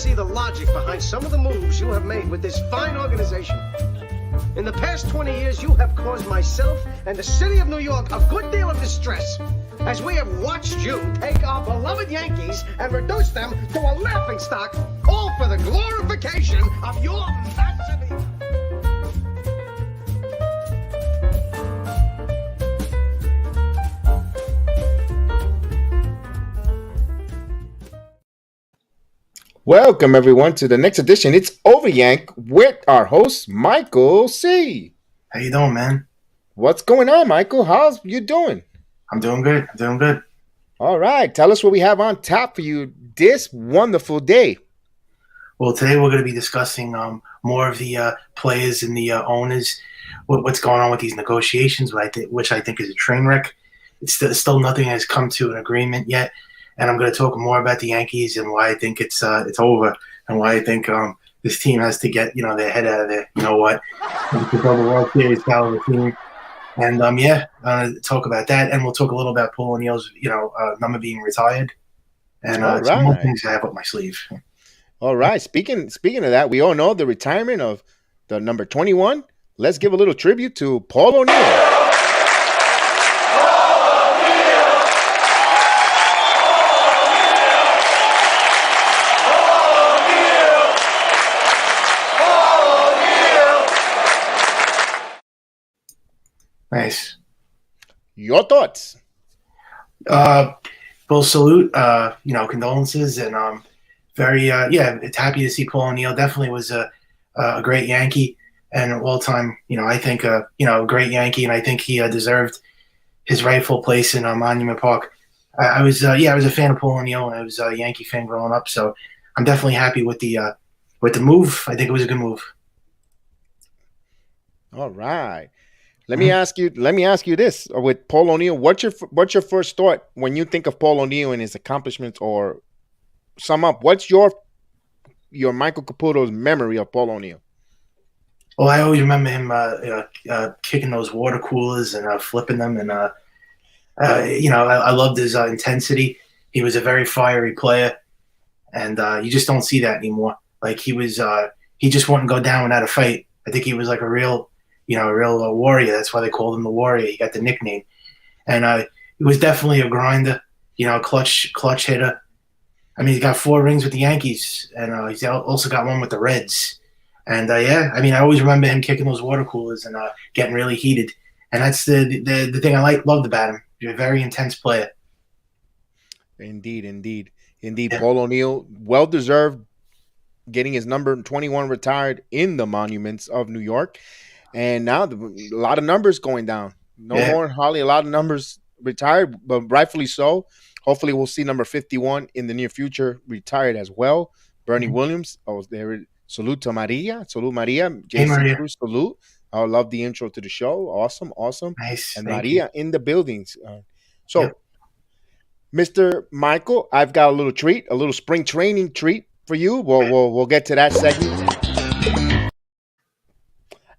see the logic behind some of the moves you have made with this fine organization. In the past 20 years, you have caused myself and the city of New York a good deal of distress, as we have watched you take our beloved Yankees and reduce them to a laughingstock, all for the glorification of your massive ego. Welcome, everyone, to the next edition. It's Over Yank with our host, Michael C. How you doing, man? What's going on, Michael? How's you doing? I'm doing good. All right. Tell us what we have on tap for you this wonderful day. Well, today we're going to be discussing more of the players and the owners, what's going on with these negotiations, which I think is a train wreck. It's still nothing has come to an agreement yet. And I'm going to talk more about the Yankees and why I think it's over, and why I think this team has to get their head out of there. You know what? To build a World Series caliber team, and talk about that, and we'll talk a little about Paul O'Neill's number being retired, and some more things I have up my sleeve. All right. Speaking of that, we all know the retirement of the number 21. Let's give a little tribute to Paul O'Neill. Nice. Your thoughts? Well, salute. Condolences, and very happy to see Paul O'Neill. Definitely was a great Yankee and an all-time. I think great Yankee, and I think he deserved his rightful place in Monument Park. I was a fan of Paul O'Neill, and I was a Yankee fan growing up. So I'm definitely happy with the move. I think it was a good move. All right. Let me ask you this: with Paul O'Neill, what's your first thought when you think of Paul O'Neill and his accomplishments, or sum up? What's your Michael Caputo's memory of Paul O'Neill? Well, I always remember him kicking those water coolers and flipping them, and I loved his intensity. He was a very fiery player, and you just don't see that anymore. Like he just wouldn't go down without a fight. I think he was like a real warrior. That's why they called him the Warrior. He got the nickname. And he was definitely a grinder, clutch hitter. I mean, he got 4 rings with the Yankees, and he's also got 1 with the Reds. And, I always remember him kicking those water coolers and getting really heated. And that's the thing I loved about him. He's a very intense player. Indeed. Yeah. Paul O'Neill, well-deserved, getting his number 21 retired in the monuments of New York. And now a lot of numbers going down. No more Holly, a lot of numbers retired, but rightfully so. Hopefully we'll see number 51 in the near future retired as well. Bernie Williams. Oh, there. Salute to Maria. Salute Maria. Jason Cruz, salute. I love the intro to the show. Awesome. Nice. And Maria in the buildings. Mr. Michael, I've got a little spring training treat for you. We'll get to that segment.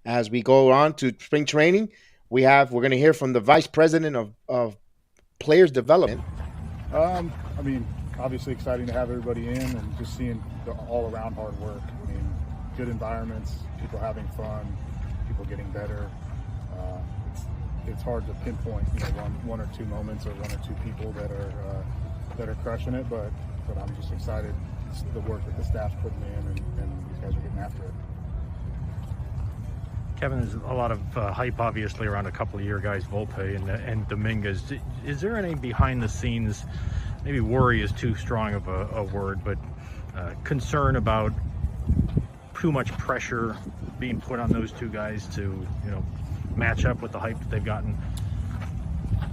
As we go on to spring training, we're going to hear from the Vice President of Players Development. Obviously exciting to have everybody in and just seeing the all-around hard work. Good environments, people having fun, people getting better. It's hard to pinpoint, one or two moments or 1 or 2 people that are crushing it, but I'm just excited. It's the work that the staff's putting in, and these guys are getting after it. Kevin, there's a lot of hype, obviously, around a couple of your guys, Volpe and Dominguez. Is there any behind-the-scenes, maybe worry is too strong of a word, but concern about too much pressure being put on those 2 guys to, match up with the hype that they've gotten?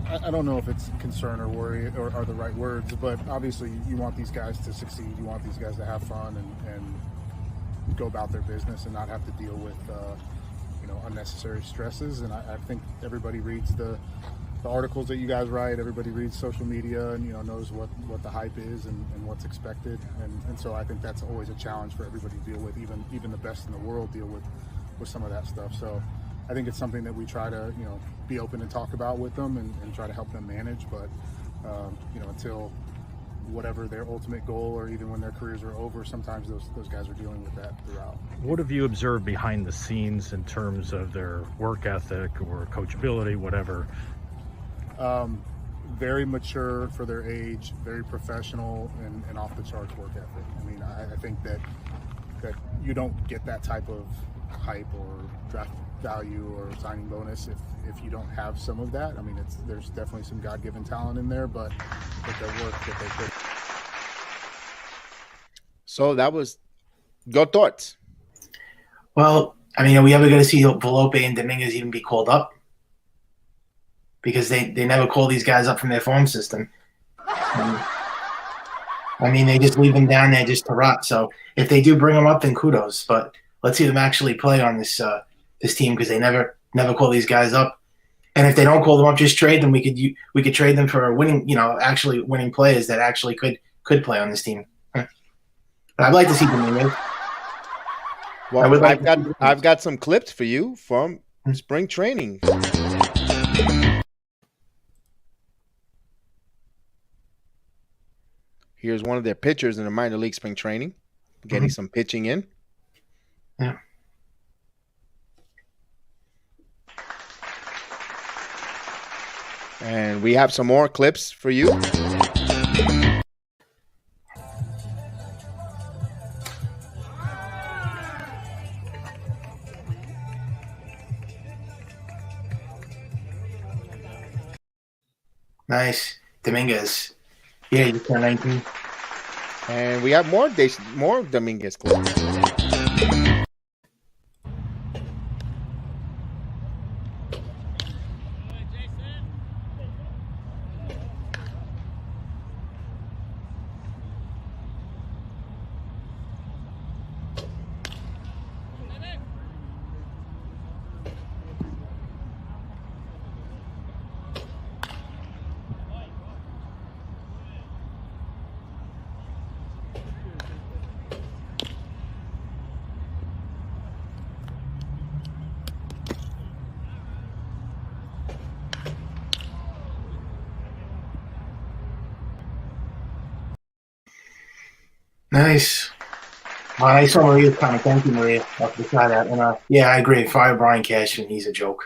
I don't know if it's concern or worry are the right words, but obviously you want these guys to succeed. You want these guys to have fun and go about their business and not have to deal with unnecessary stresses. And I think everybody reads the articles that you guys write. Everybody reads social media and knows what the hype is and what's expected. And so I think that's always a challenge for everybody to deal with. Even the best in the world deal with some of that stuff. So I think it's something that we try to be open and talk about with them and try to help them manage. But until whatever their ultimate goal, or even when their careers are over, sometimes those guys are dealing with that throughout. What have you observed behind the scenes in terms of their work ethic or coachability, whatever? Very mature for their age, very professional, and off the charts work ethic. I mean, I think that you don't get that type of hype or draft value or signing bonus if you don't have some of that. I mean, there's definitely some God-given talent in there, but the work that they put. So that was your thoughts. Well, I mean, are we ever going to see Volpe and Dominguez even be called up? Because they never call these guys up from their farm system. I mean, they just leave them down there just to rot. So if they do bring them up, then kudos. But let's see them actually play on this team, because they never call these guys up. And if they don't call them up, just trade them. We could trade them for winning, actually winning players that actually could play on this team. But I'd like to see Dominguez. Well, I've got some clips for you from spring training. Here's one of their pitchers in the minor league spring training, getting some pitching in. Yeah. And we have some more clips for you. Nice. Dominguez. Yeah, you turned 19. And we have more Dominguez clips. Nice. I saw Maria's comment. Thank you, Maria. I'll decide that. And yeah, I agree. Fire Brian Cashman. He's a joke.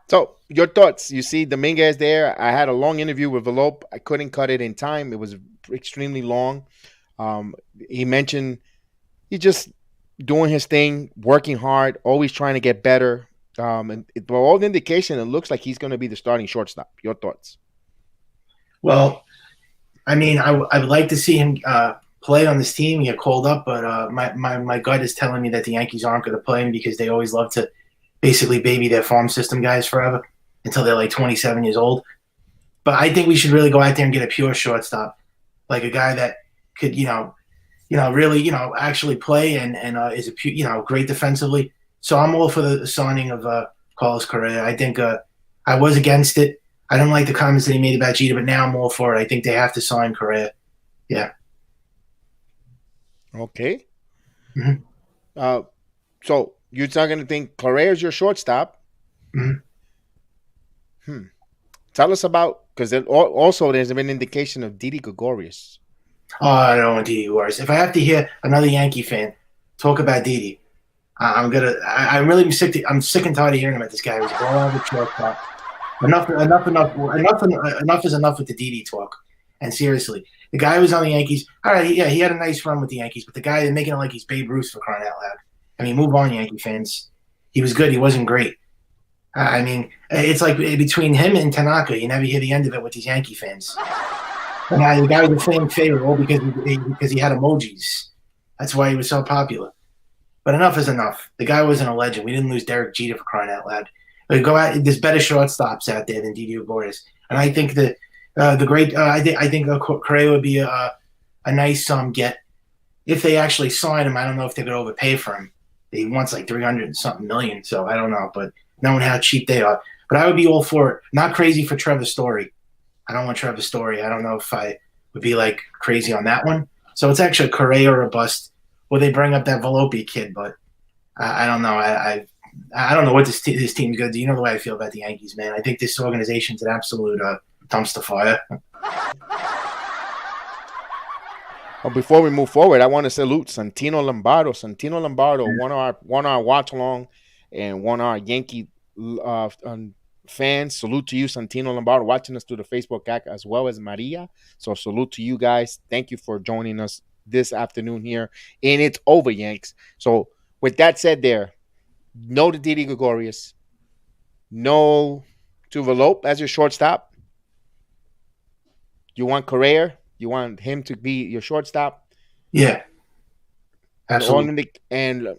So, your thoughts? You see Dominguez there. I had a long interview with Volpe. I couldn't cut it in time. It was extremely long. He mentioned he's just doing his thing, working hard, always trying to get better. And by all the indication, it looks like he's going to be the starting shortstop. Your thoughts? Well, I mean, I would like to see him play on this team, get called up, but my gut is telling me that the Yankees aren't going to play him, because they always love to basically baby their farm system guys forever until they're like 27 years old. But I think we should really go out there and get a pure shortstop, like a guy that could, really, actually play and is a great defensively. So I'm all for the signing of Carlos Correa. I think I was against it. I don't like the comments that he made about JEDI, but now I'm all for it. I think they have to sign Correa. Yeah. Okay. Mm-hmm. So you're not going to think Correa is your shortstop. Mm-hmm. Tell us about, because also there's been indication of JEDI Gregorius. Oh, I don't want JEDI Gregorius. If I have to hear another Yankee fan talk about JEDI, I'm really sick. I'm sick and tired of hearing about this guy who's all over the shortstop. Enough is enough with the JEDI talk. And seriously, the guy who was on the Yankees, all right, yeah, he had a nice run with the Yankees, but the guy, they're making it like he's Babe Ruth, for crying out loud. I mean, move on, Yankee fans. He was good. He wasn't great. I mean, it's like between him and Tanaka, you never hear the end of it with these Yankee fans. And the guy was a fan favorite all because he had emojis. That's why he was so popular. But enough is enough. The guy wasn't a legend. We didn't lose Derek Jeter, for crying out loud. Go out. There's better shortstops out there than JEDI Gregorius, and I think that I think Correa would be a nice get if they actually sign him. I don't know if they could overpay for him. He wants like 300 and something million, so I don't know. But knowing how cheap they are, but I would be all for it. Not crazy for Trevor Story. I don't want Trevor Story. I don't know if I would be like crazy on that one. So it's actually Correa or a bust. Or they bring up that Volpe kid, but I don't know. I don't know what this team's going to do. You know the way I feel about the Yankees, man. I think this organization's an absolute dumpster fire. Well, before we move forward, I want to salute Santino Lombardo. Santino Lombardo, one of our watch along and one of our Yankee fans. Salute to you, Santino Lombardo, watching us through the Facebook app, as well as Maria. So salute to you guys. Thank you for joining us this afternoon here in It's Over Yanks. So with that said, no to Didi Gregorius, no to Velope as your shortstop. You want Correa? You want him to be your shortstop? Yeah, absolutely. And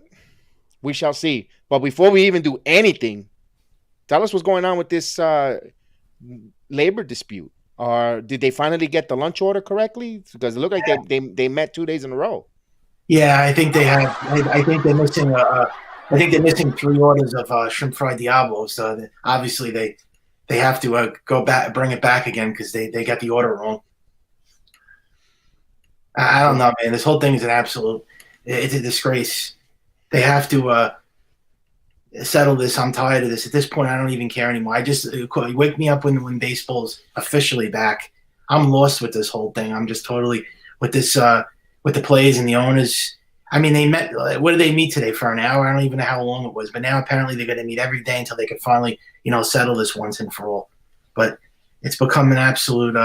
we shall see. But before we even do anything, tell us what's going on with this labor dispute. Or did they finally get the lunch order correctly? Because it looked like they met 2 days in a row. Yeah, I think they have. I think they're missing. I think they're missing 3 orders of shrimp fried Diablo. So obviously they have to go back, bring it back again because they got the order wrong. I don't know, man. This whole thing is it's a disgrace. They have to settle this. I'm tired of this. At this point, I don't even care anymore. Wake me up when baseball's officially back. I'm lost with this whole thing. I'm just totally with this, with the players and the owners. I mean, they met. What did they meet today for an hour? I don't even know how long it was. But now apparently they're going to meet every day until they can finally, settle this once and for all. But it's become an absolute.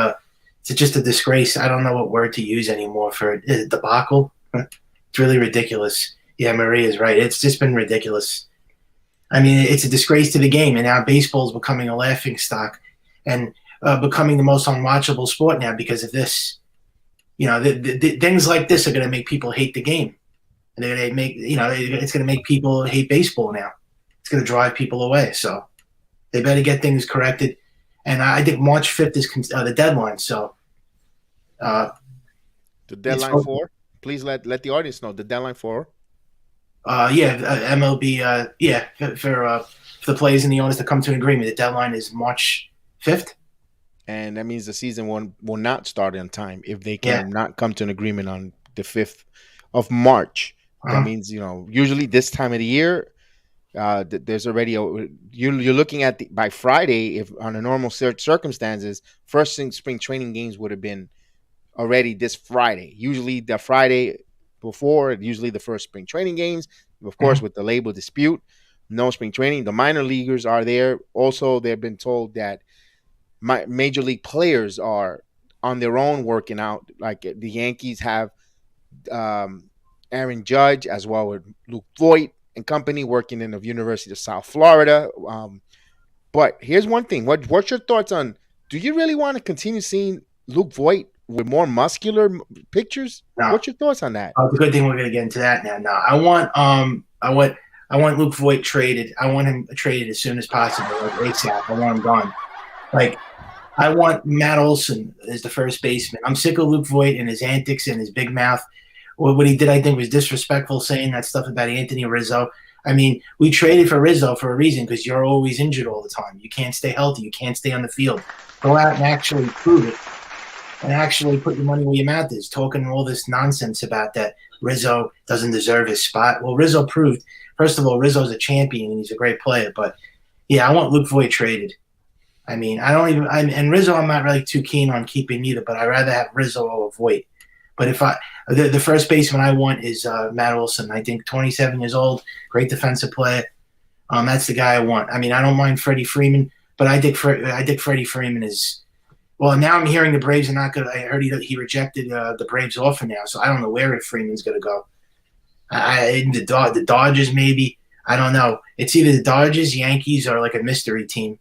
It's just a disgrace. I don't know what word to use anymore for it. Debacle. It's really ridiculous. Yeah, Maria's right. It's just been ridiculous. I mean, it's a disgrace to the game, and now baseball is becoming a laughing stock and becoming the most unwatchable sport now because of this. Things like this are going to make people hate the game, and they're going to make it's going to make people hate baseball now. It's going to drive people away. So they better get things corrected. And I think March 5th is the deadline. So the deadline for? Please let the audience know the deadline for. MLB. For the players and the owners to come to an agreement. The deadline is March 5th. And that means the season will not start on time if they can not come to an agreement on the 5th of March. That means, usually this time of the year, there's already you're looking at by Friday, if under normal circumstances, first spring training games would have been already this Friday. Usually the Friday before, usually the first spring training games. Of course, with the labor dispute, no spring training. The minor leaguers are there. Also, they've been told that major league players are on their own working out. Like the Yankees have Aaron Judge as well with Luke Voigt and company working in the University of South Florida. But here's one thing. What's your thoughts on, do you really want to continue seeing Luke Voigt with more muscular pictures? No. What's your thoughts on that? It's a good thing we're going to get into that now. No, I want Luke Voigt traded. I want him traded as soon as possible, like ASAP. I want him gone. Like, I want Matt Olson as the first baseman. I'm sick of Luke Voigt and his antics and his big mouth. What he did, I think, was disrespectful, saying that stuff about Anthony Rizzo. I mean, we traded for Rizzo for a reason because you're always injured all the time. You can't stay healthy. You can't stay on the field. Go out and actually prove it and actually put your money where your mouth is, talking all this nonsense about that Rizzo doesn't deserve his spot. Well, Rizzo proved, first of all, Rizzo's a champion and he's a great player. But, yeah, I want Luke Voigt traded. I mean, and Rizzo I'm not really too keen on keeping either, but I'd rather have Rizzo over Voigt. But the first baseman I want is Matt Olson. I think 27 years old, great defensive player. That's the guy I want. I mean, I don't mind Freddie Freeman, but I think Freddie Freeman is – well, now I'm hearing the Braves are not going to – I heard he rejected the Braves offer now, so I don't know where Freeman's going to go. The Dodgers maybe. I don't know. It's either the Dodgers, Yankees, or like a mystery team.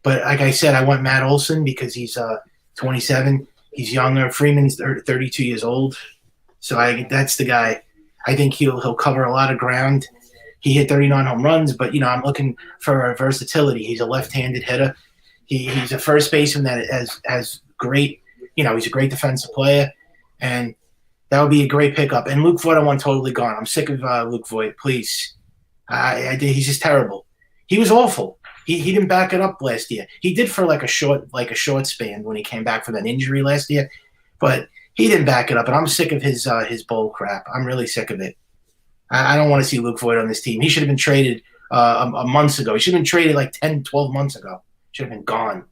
But like I said, I want Matt Olson because he's 27. He's younger. Freeman's 32 years old. So that's the guy. I think he'll cover a lot of ground. He hit 39 home runs, but, I'm looking for versatility. He's a left-handed hitter. He's a first baseman that has great, he's a great defensive player. And that would be a great pickup. And Luke Voigt, I want totally gone. I'm sick of Luke Voigt, please. He's just terrible. He was awful. He didn't back it up last year. He did for like a short span when he came back from that injury last year, but he didn't back it up. And I'm sick of his bull crap. I'm really sick of it. I don't want to see Luke Voigt on this team. He should have been traded a months ago. He should have been traded like 10, 12 months ago. Should have been gone.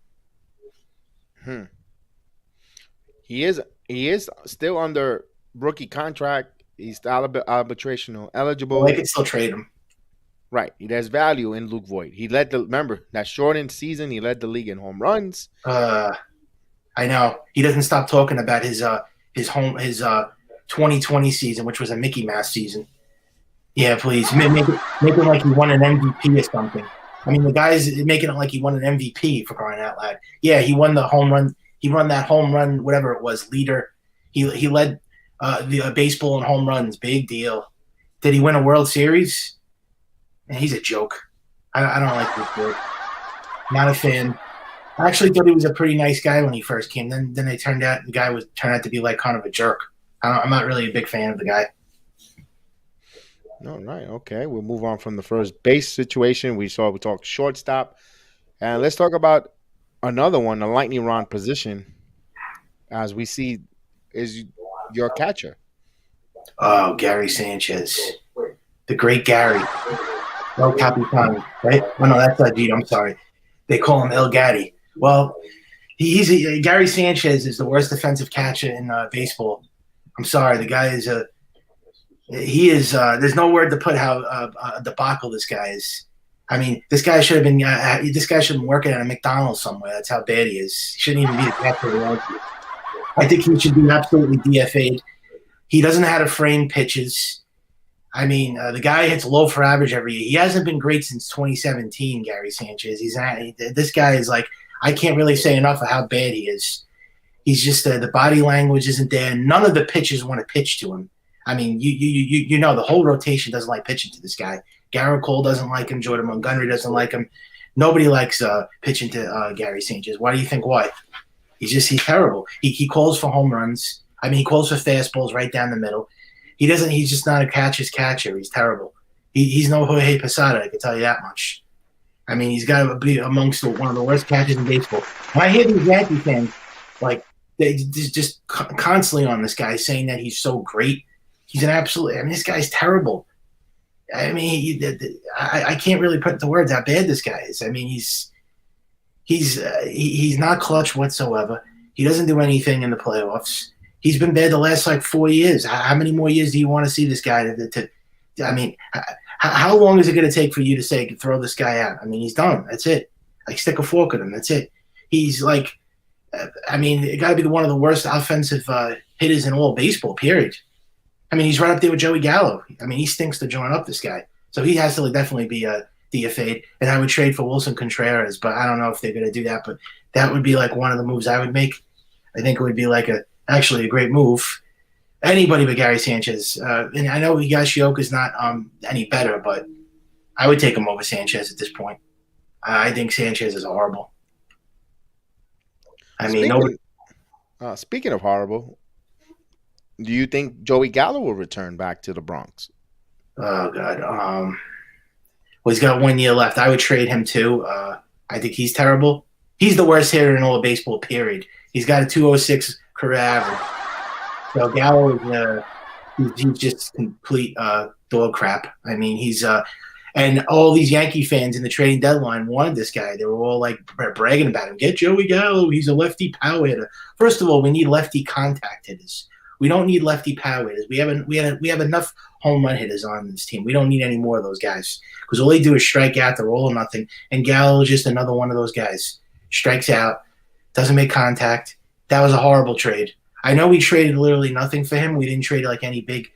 He is still under rookie contract. He's still arbitrational eligible. Well, they could still trade him. Right. There's value in Luke Voigt. He led remember that shortened season. He led the league in home runs. I know he doesn't stop talking about his 2020 season, which was a Mickey Mouse season. Yeah, please make it like he won an MVP or something. I mean, the guy's making it like he won an MVP for crying out loud. Yeah, he won the home run. He won that home run, whatever it was, leader. He led the baseball in home runs. Big deal. Did he win a World Series? And he's a joke. I don't like this dude. Not a fan. I actually thought he was a pretty nice guy when he first came. Then the guy turned out to be like kind of a jerk. I'm not really a big fan of the guy. All right, okay. We'll move on from the first base situation. We talked shortstop. And let's talk about another one, the lightning rod position, as we see is your catcher. Oh, Gary Sanchez. The great Gary. El Capitan, right? Oh, no, that's not Jeter. I'm sorry. They call him El Gaddy. Well, Gary Sanchez is the worst defensive catcher in baseball. I'm sorry. The guy is there's no word to put how a debacle this guy is. I mean, this guy should have been working at a McDonald's somewhere. That's how bad he is. He shouldn't even be the catcher of the Yankees. I think he should be absolutely DFA'd. He doesn't know how to frame pitches. I mean, the guy hits low for average every year. He hasn't been great since 2017, Gary Sanchez. This guy is like, I can't really say enough of how bad he is. He's just the body language isn't there. None of the pitchers want to pitch to him. I mean, you know, the whole rotation doesn't like pitching to this guy. Garrett Cole doesn't like him. Jordan Montgomery doesn't like him. Nobody likes pitching to Gary Sanchez. Why do you think why? He's terrible. He calls for home runs. I mean, he calls for fastballs right down the middle. He's just not a catcher's catcher. He's terrible. He's no Jorge Posada, I can tell you that much. I mean, he's got to be amongst one of the worst catchers in baseball. When I hear these Yankee fans, like, they just constantly on this guy saying that he's so great. He's an absolute – I mean, this guy's terrible. I mean, I can't really put into words how bad this guy is. I mean, he's not clutch whatsoever. He doesn't do anything in the playoffs. He's been bad the last, 4 years. How many more years do you want to see this guy I mean, how long is it going to take for you to say, throw this guy out? I mean, he's done. That's it. Stick a fork in him. That's it. He's it got to be one of the worst offensive hitters in all baseball, period. I mean, he's right up there with Joey Gallo. I mean, he stinks to join up this guy. So he has to definitely be DFA'd. And I would trade for Wilson Contreras, but I don't know if they're going to do that. But that would be one of the moves I would make. I think it would be actually a great move. Anybody but Gary Sanchez. And I know Higashioka is not any better, but I would take him over Sanchez at this point. I think Sanchez is horrible. I mean, speaking of horrible, do you think Joey Gallo will return back to the Bronx? Oh, God. Well, he's got 1 year left. I would trade him, too. I think he's terrible. He's the worst hitter in all of baseball, period. He's got a 206 career average. So Gallo he's just complete dog crap. I mean, and all these Yankee fans in the trading deadline wanted this guy. They were all bragging about him. Get Joey Gallo. He's a lefty power hitter. First of all, we need lefty contact hitters. We don't need lefty power hitters. We have enough home run hitters on this team. We don't need any more of those guys because all they do is strike out. They're all or nothing. And Gallo is just another one of those guys. Strikes out, doesn't make contact. That was a horrible trade. I know we traded literally nothing for him. We didn't trade any big,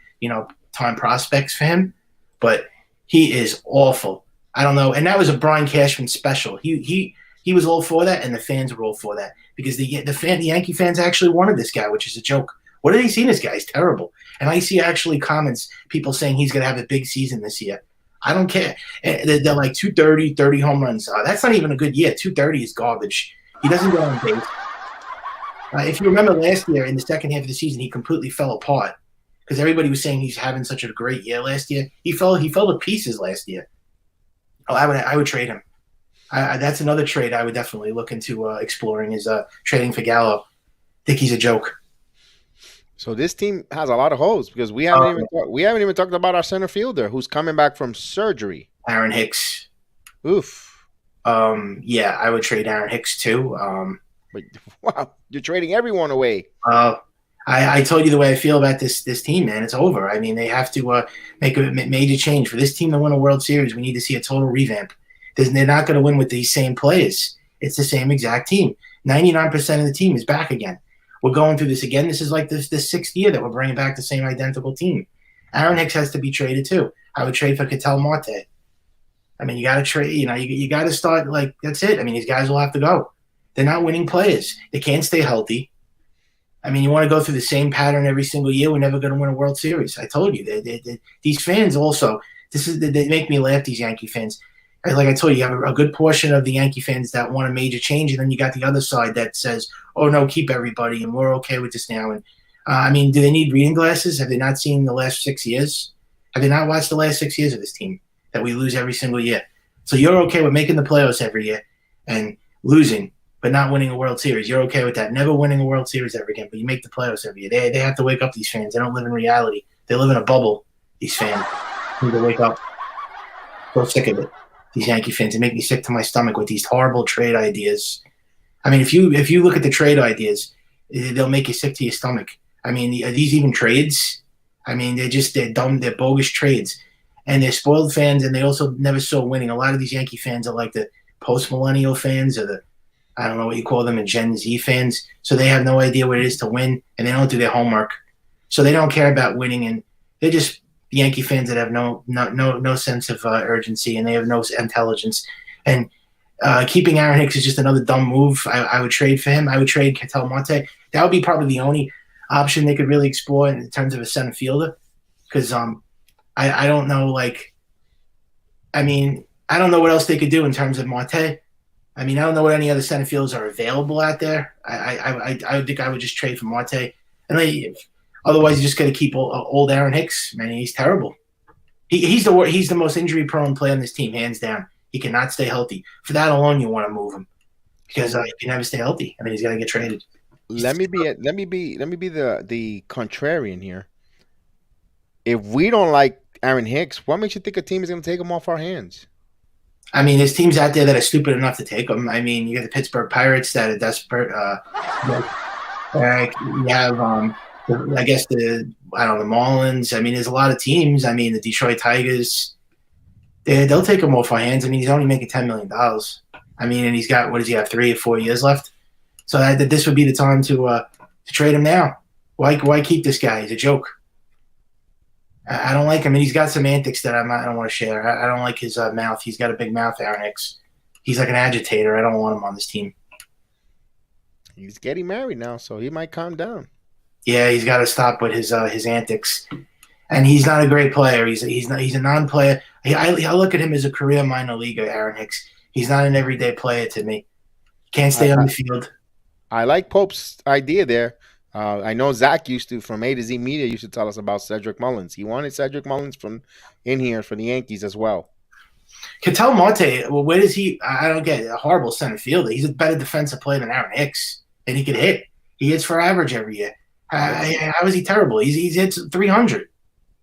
time prospects for him, but he is awful. I don't know. And that was a Brian Cashman special. He was all for that, and the fans were all for that because the Yankee fans actually wanted this guy, which is a joke. What did they see in this guy? He's terrible. And I see actually comments, people saying he's going to have a big season this year. I don't care. They're 230, 30 home runs. That's not even a good year. 230 is garbage. He doesn't go on base. If you remember last year, in the second half of the season, he completely fell apart because everybody was saying he's having such a great year last year. He fell to pieces last year. Oh, I would trade him. That's another trade I would definitely look into exploring is trading for Gallo. I think he's a joke. So this team has a lot of holes because we haven't even talked about our center fielder who's coming back from surgery. Aaron Hicks. Oof. Yeah, I would trade Aaron Hicks too. But wow, you're trading everyone away. I told you the way I feel about this team, man. It's over. I mean, they have to make a major change for this team to win a World Series. We need to see a total revamp. They're not going to win with these same players. It's the same exact team. 99% of the team is back again. We're going through this again. This is like the sixth year that we're bringing back the same identical team. Aaron Hicks has to be traded too. I would trade for Ketel Marte. I mean, you got to trade. You know, you got to start like that's it. I mean, these guys will have to go. They're not winning players. They can't stay healthy. I mean, you want to go through the same pattern every single year. We're never going to win a World Series. I told you. These fans also. They make me laugh. These Yankee fans. Like I told you, you have a good portion of the Yankee fans that want a major change, and then you got the other side that says, "Oh no, keep everybody, and we're okay with this now." And I mean, do they need reading glasses? Have they not seen the last 6 years? Have they not watched the last 6 years of this team that we lose every single year? So you're okay with making the playoffs every year and losing, but not winning a World Series. You're okay with that. Never winning a World Series ever again, but you make the playoffs every year. They have to wake up, these fans. They don't live in reality. They live in a bubble, these fans. They need to wake up. So sick of it. These Yankee fans, they make me sick to my stomach with these horrible trade ideas. I mean, if you look at the trade ideas, they'll make you sick to your stomach. I mean, are these even trades? I mean, they're dumb, they're bogus trades. And they're spoiled fans, and they also never saw winning. A lot of these Yankee fans are like the post-millennial fans or the, I don't know what you call them, and Gen Z fans. So they have no idea what it is to win, and they don't do their homework. So they don't care about winning, and they're just Yankee fans that have no sense of urgency, and they have no intelligence. And keeping Aaron Hicks is just another dumb move. I would trade for him. I would trade Ketel Marte. That would be probably the only option they could really explore in terms of a center fielder, because I don't know, like, I mean, I don't know what else they could do in terms of Marte. I mean, I don't know what any other center fielders are available out there. I think I would just trade for Marte. And otherwise, you just got to keep old Aaron Hicks. Man, he's terrible. He's the most injury-prone player on this team, hands down. He cannot stay healthy. For that alone, you want to move him because he can never stay healthy. I mean, he's got to get traded. Let me be the contrarian here. If we don't like Aaron Hicks, what makes you think a team is going to take him off our hands? I mean, there's teams out there that are stupid enough to take him. I mean, you got the Pittsburgh Pirates that are desperate. You have, I guess the Marlins. I mean, there's a lot of teams. I mean, the Detroit Tigers. They'll take him off our hands. I mean, he's only making $10 million. I mean, and he's got, what does he have, 3 or 4 years left? So this would be the time to trade him now. Why keep this guy? He's a joke. I don't like him, and he's got some antics that I don't want to share. I don't like his mouth. He's got a big mouth, Aaron Hicks. He's like an agitator. I don't want him on this team. He's getting married now, so he might calm down. Yeah, he's got to stop with his antics. And he's not a great player. He's a non-player. I look at him as a career minor leaguer, Aaron Hicks. He's not an everyday player to me. Can't stay on the field. I like Pope's idea there. I know Zach used to, from A to Z Media, used to tell us about Cedric Mullins. He wanted Cedric Mullins from in here for the Yankees as well. Ketel Marte, well, where does he? I don't get it. A horrible center fielder. He's a better defensive player than Aaron Hicks, and he can hit. He hits for average every year. How is he terrible? He's hits 300.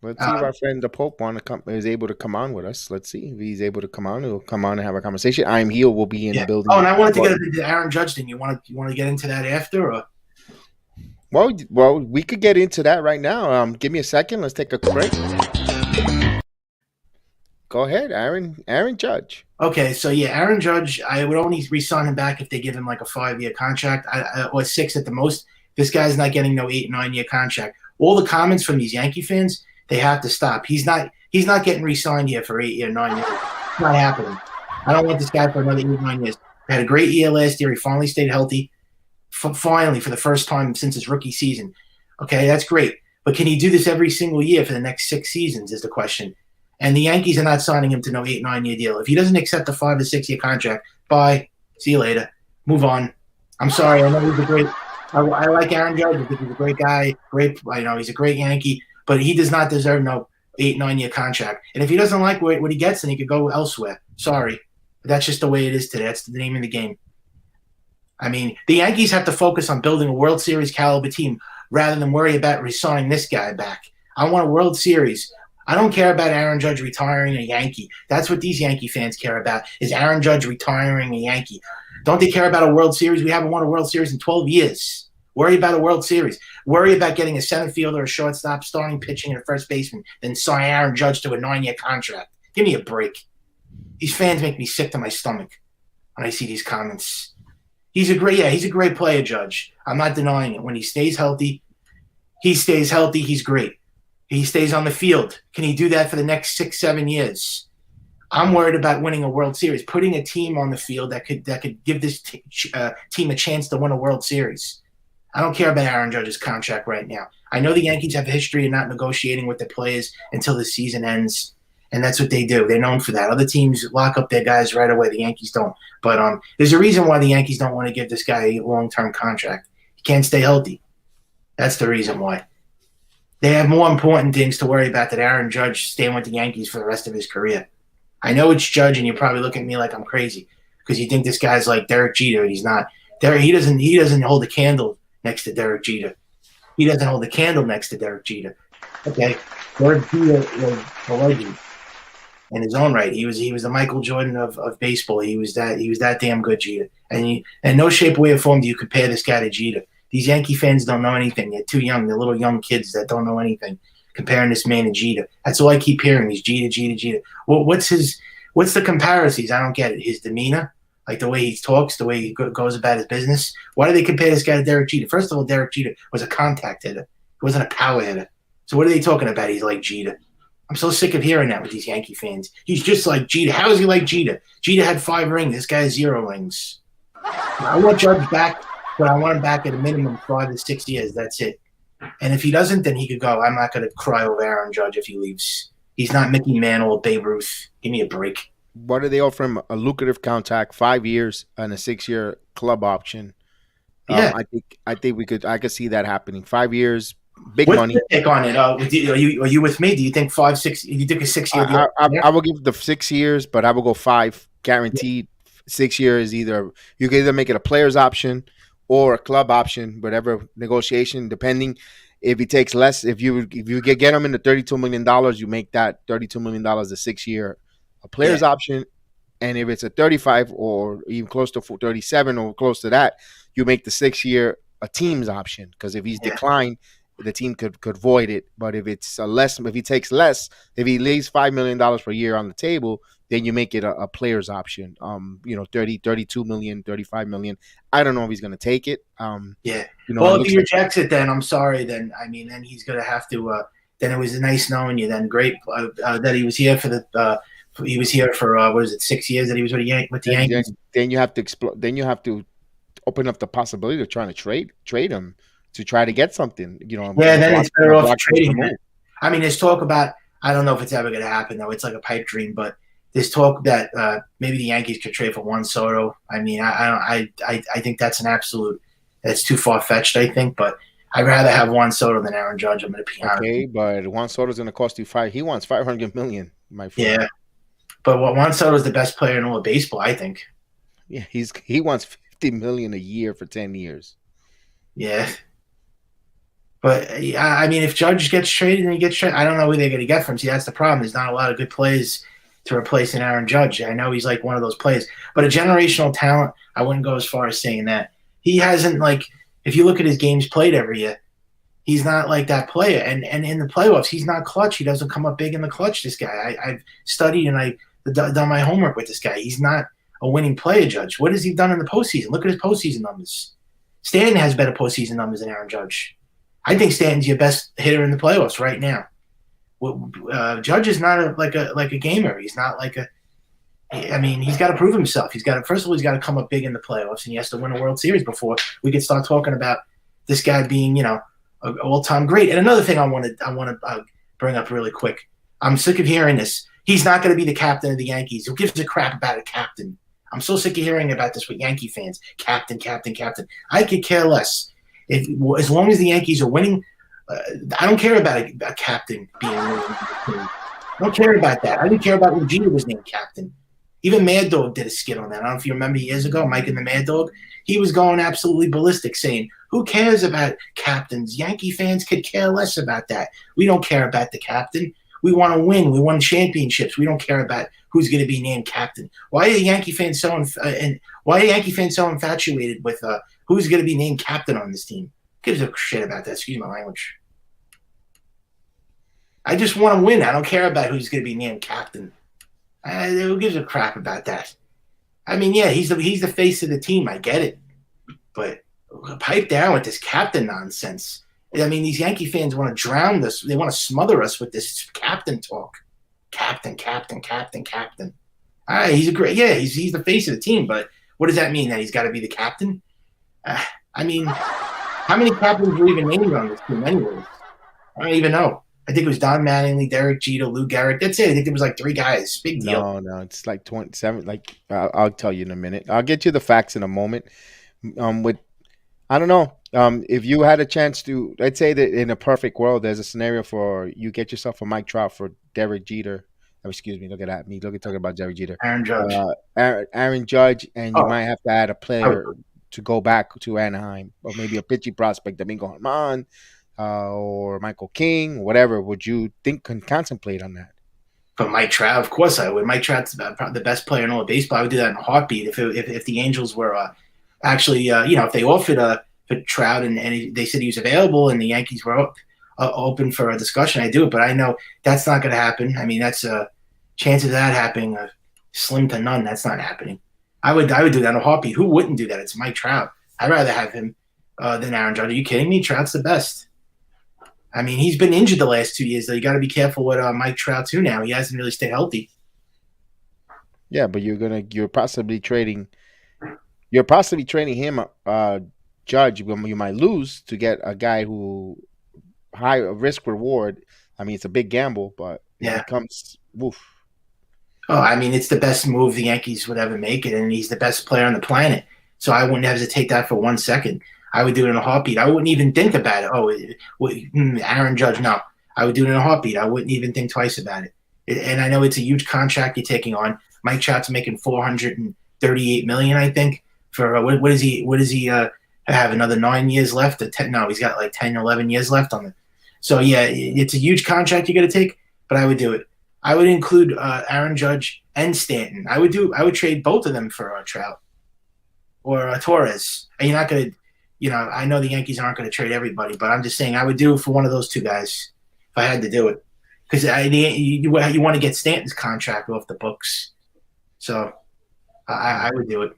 Let's see if our friend the Pope is able to come on with us. Let's see if he's able to come on. He'll come on and have a conversation. I'm Heel will be in the building. Oh, and I wanted to get into the Aaron Judge thing. You want to get into that after? Or? Well, we could get into that right now. Give me a second. Let's take a break. Go ahead, Aaron Judge. Okay, so yeah, Aaron Judge, I would only re-sign him back if they give him like a 5-year contract, or 6 at the most. This guy's not getting no 8, 9-year contract. All the comments from these Yankee fans, they have to stop. He's not getting re-signed here for 8 years, 9 years. It's not happening. I don't want this guy for another 8, 9 years. He had a great year last year. He finally stayed healthy. Finally, for the first time since his rookie season. Okay, that's great. But can he do this every single year for the next 6 seasons is the question. And the Yankees are not signing him to no 8, 9-year deal. If he doesn't accept a 5 or 6-year contract, bye. See you later. Move on. I'm sorry. I know he's a great – I like Aaron Judge. I think he's a great guy. He's a great Yankee. But he does not deserve no 8, 9-year contract. And if he doesn't like what he gets, then he could go elsewhere. Sorry. But that's just the way it is today. That's the name of the game. I mean, the Yankees have to focus on building a World Series caliber team rather than worry about re-signing this guy back. I want a World Series. I don't care about Aaron Judge retiring a Yankee. That's what these Yankee fans care about, is Aaron Judge retiring a Yankee. Don't they care about a World Series? We haven't won a World Series in 12 years. Worry about a World Series. Worry about getting a center fielder, a shortstop, starting pitching, and a first baseman, then sign Aaron Judge to a 9-year contract. Give me a break. These fans make me sick to my stomach when I see these comments. He's a great player, Judge. I'm not denying it. When he stays healthy, he's great. He stays on the field. Can he do that for the next 6-7 years? I'm worried about winning a World Series, putting a team on the field that could give this team a chance to win a World Series. I don't care about Aaron Judge's contract right now. I know the Yankees have a history of not negotiating with their players until the season ends, and that's what they do. They're known for that. Other teams lock up their guys right away. The Yankees don't. But there's a reason why the Yankees don't want to give this guy a long-term contract. He can't stay healthy. That's the reason why. They have more important things to worry about than Aaron Judge staying with the Yankees for the rest of his career. I know it's Judge, and you probably look at me like I'm crazy because you think this guy's like Derek Jeter. He's not. He doesn't hold a candle next to Derek Jeter. He doesn't hold a candle next to Derek Jeter. Okay, Derek Jeter was a legend in his own right. He was the Michael Jordan of baseball. He was that damn good, Jeter. And in no shape, way, or form do you compare this guy to Jeter. These Yankee fans don't know anything. They're too young. They're little young kids that don't know anything. Comparing this man to Jeter. That's all I keep hearing is Jeter. Well, what's the comparisons? I don't get it. His demeanor, like the way he talks, the way he goes about his business. Why do they compare this guy to Derek Jeter? First of all, Derek Jeter was a contact hitter. He wasn't a power hitter. So what are they talking about? He's like Jeter. I'm so sick of hearing that with these Yankee fans. He's just like Jeter. How is he like Jeter? Jeter had 5 rings. This guy has 0 rings. I want Judge back, but I want him back at a minimum 5 to 6 years. That's it. And if he doesn't, then he could go. I'm not going to cry over Aaron Judge if he leaves. He's not Mickey Mantle or Babe Ruth. Give me a break. What do they offer him? A lucrative contract, 5 years and a 6-year club option. Yeah, I think I could see that happening. 5 years, big what's money. your take on it? Are you with me? Do you think 5, 6? You think a 6-year deal? I will give the 6 years, but I will go 5 guaranteed. 6 years, you can either make it a player's option or a club option, whatever negotiation, depending. If he takes less, if you get him into $32 million, you make that $32 million a 6-year a player's option. And if it's a 35 or even close to 37 or close to that, you make the 6-year a team's option. Because if he's declined, the team could void it. But if it's if he takes less, if he leaves $5 million per year on the table, then you make it a player's option. 32 million, 35 million. I don't know if he's going to take it. Well, if he rejects it, then I'm sorry. Then then he's going to have to. Then it was nice knowing you. Then great that he was here for the. He was here for 6 years that he was with the Yankees. Then you have to explore. Then you have to open up the possibility of trying to trade him to try to get something. Then it's better off trading him. There's talk about. I don't know if it's ever going to happen though. It's like a pipe dream, but. There's talk that maybe the Yankees could trade for Juan Soto. I think that's that's too far fetched. I think, but I'd rather have Juan Soto than Aaron Judge. I'm going to be honest. Okay, but Juan Soto's going to cost you $5. He wants $500 million, my friend. Yeah, but Juan Soto's the best player in all of baseball. I think. Yeah, he wants $50 million a year for 10 years. Yeah. But if Judge gets traded, then he gets traded. I don't know who they're going to get from. See, that's the problem. There's not a lot of good players to replace an Aaron Judge. I know he's like one of those players, but a generational talent, I wouldn't go as far as saying that. He hasn't, if you look at his games played every year, he's not like that player. And in the playoffs, he's not clutch. He doesn't come up big in the clutch, this guy. I've studied and I've done my homework with this guy. He's not a winning player, Judge. What has he done in the postseason? Look at his postseason numbers. Stanton has better postseason numbers than Aaron Judge. I think Stanton's your best hitter in the playoffs right now. Judge is not like a gamer. He's not like he's got to prove himself. First of all, he's got to come up big in the playoffs, and he has to win a World Series before we could start talking about this guy being, an all-time great. And another thing I want to bring up really quick. I'm sick of hearing this. He's not going to be the captain of the Yankees. Who gives a crap about a captain? I'm so sick of hearing about this with Yankee fans. Captain. I could care less. As long as the Yankees are winning. I don't care about a captain being named. I don't care about that. I didn't care about when Jeter was named captain. Even Mad Dog did a skit on that. I don't know if you remember years ago, Mike and the Mad Dog. He was going absolutely ballistic saying, who cares about captains? Yankee fans could care less about that. We don't care about the captain. We want to win. We won championships. We don't care about who's going to be named captain. Why are Yankee fans so infatuated with who's going to be named captain on this team? Who gives a shit about that? Excuse my language. I just want to win. I don't care about who's going to be named captain. Who gives a crap about that? I mean, yeah, he's the face of the team. I get it, but pipe down with this captain nonsense. I mean, these Yankee fans want to drown us. They want to smother us with this captain talk. Captain. All right, he's the face of the team, but what does that mean? That he's got to be the captain? I mean, how many captains were even named on this team anyways? I don't even know. I think it was Don Mattingly, Derek Jeter, Lou Gehrig. That's it. I think it was like 3 guys. Big deal. No, it's like 27. Like I'll tell you in a minute. I'll get you the facts in a moment. I don't know. If you had a chance to, let's say that in a perfect world, there's a scenario for you get yourself a Mike Trout for Derek Jeter. Oh, excuse me. Look at me. Look at talking about Derek Jeter. Aaron Judge. Aaron Judge, and you might have to add a player to go back to Anaheim, or maybe a pitching prospect, Domingo Germán, or Michael King, whatever. Would you contemplate on that? For Mike Trout, of course I would. Mike Trout's the best player in all of baseball. I would do that in a heartbeat. If the Angels were actually, if they offered for Trout and they said he was available and the Yankees were open for a discussion, I'd do it. But I know that's not going to happen. I mean, that's chances of that happening slim to none. That's not happening. I would do that in a heartbeat. Who wouldn't do that? It's Mike Trout. I'd rather have him than Aaron Judge. Are you kidding me? Trout's the best. I mean, he's been injured the last 2 years, though. You got to be careful with Mike Trout too. Now he hasn't really stayed healthy. Yeah, but you're possibly trading him, Judge. You might lose to get a guy who high risk reward. I mean, it's a big gamble, but when it comes, woof. Oh, I mean, it's the best move the Yankees would ever make it, and he's the best player on the planet. So I wouldn't hesitate that for 1 second. I would do it in a heartbeat. I wouldn't even think about it. Oh, Aaron Judge, no. I would do it in a heartbeat. I wouldn't even think twice about it. And I know it's a huge contract you're taking on. Mike Trout's making $438 million, I think. For what does he have? Another 9 years left? No, he's got like 10, 11 years left on it. So yeah, it's a huge contract you got to take. But I would do it. I would include Aaron Judge and Stanton. I would trade both of them for Trout or Torres. And you're not going to. I know the Yankees aren't going to trade everybody, but I'm just saying I would do it for one of those 2 guys if I had to do it. Because you want to get Stanton's contract off the books. So I would do it.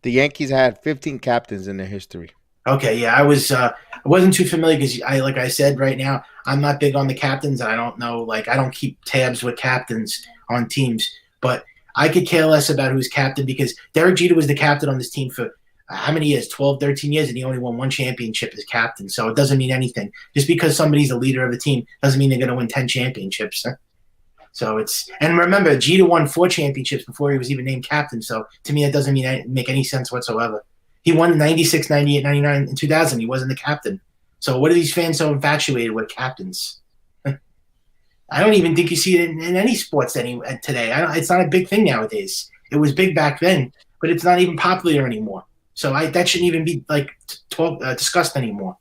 The Yankees had 15 captains in their history. Okay, yeah, I wasn't too familiar because like I said right now, I'm not big on the captains. I don't know, I don't keep tabs with captains on teams, but I could care less about who's captain because Derek Jeter was the captain on this team for how many years? 12, 13 years, and he only won 1 championship as captain. So it doesn't mean anything. Just because somebody's the leader of the team doesn't mean they're going to win 10 championships. So and remember, Jeter won 4 championships before he was even named captain. So to me, that doesn't make any sense whatsoever. He won 96, 98, 99, and 2000. He wasn't the captain. So what are these fans so infatuated with captains? I don't even think you see it in any sports today. It's not a big thing nowadays. It was big back then, but it's not even popular anymore. So that shouldn't even be discussed anymore.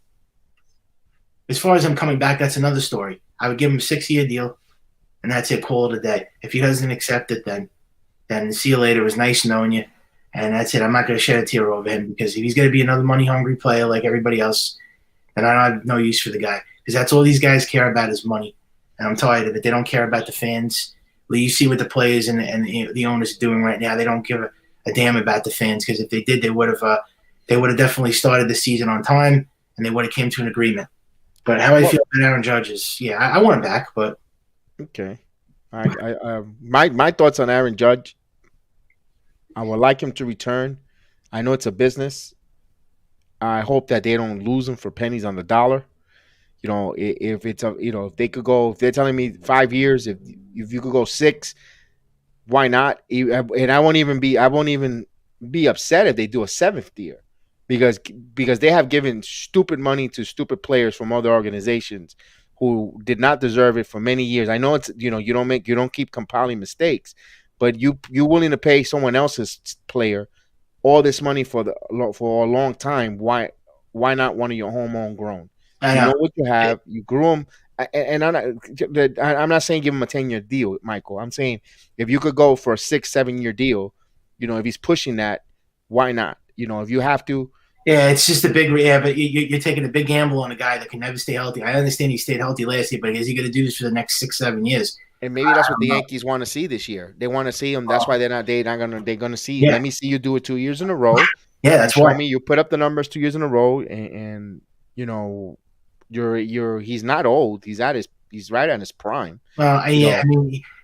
As far as him coming back, that's another story. I would give him a 6-year deal, and that's it. Call it a day. If he doesn't accept it, then see you later. It was nice knowing you, and that's it. I'm not going to shed a tear over him because if he's going to be another money-hungry player like everybody else, then I don't have no use for the guy because that's all these guys care about is money, and I'm tired of it. They don't care about the fans. Well, you see what the players and the owners are doing right now. They don't give a damn about the fans because if they did, they would have definitely started the season on time and they would have came to an agreement. But how I feel about Aaron Judge is, I want him back, but okay. My thoughts on Aaron Judge. I would like him to return. I know it's a business. I hope that they don't lose him for pennies on the dollar. If it's if they could go, if they're telling me 5 years, if you could go 6. Why not? And I won't even be upset if they do a 7th year, because they have given stupid money to stupid players from other organizations who did not deserve it for many years. I know it's you don't keep compiling mistakes, but you're willing to pay someone else's player all this money for a long time. Why not one of your homegrown? You know what you have. You grew them and I'm not saying give him a 10-year deal, Michael. I'm saying if you could go for a 6-7 year deal, if he's pushing that, why not? If you have to. Yeah, it's just a big but you're taking a big gamble on a guy that can never stay healthy. I understand he stayed healthy last year, but is he going to do this for the next 6-7 years? And maybe that's what the Yankees want to see this year. They want to see him. That's why they're gonna see. Yeah. Let me see you do it 2 years in a row. Yeah, that's show why. me you put up the numbers 2 years in a row, and he's not old. He's right at his prime. Well, yeah,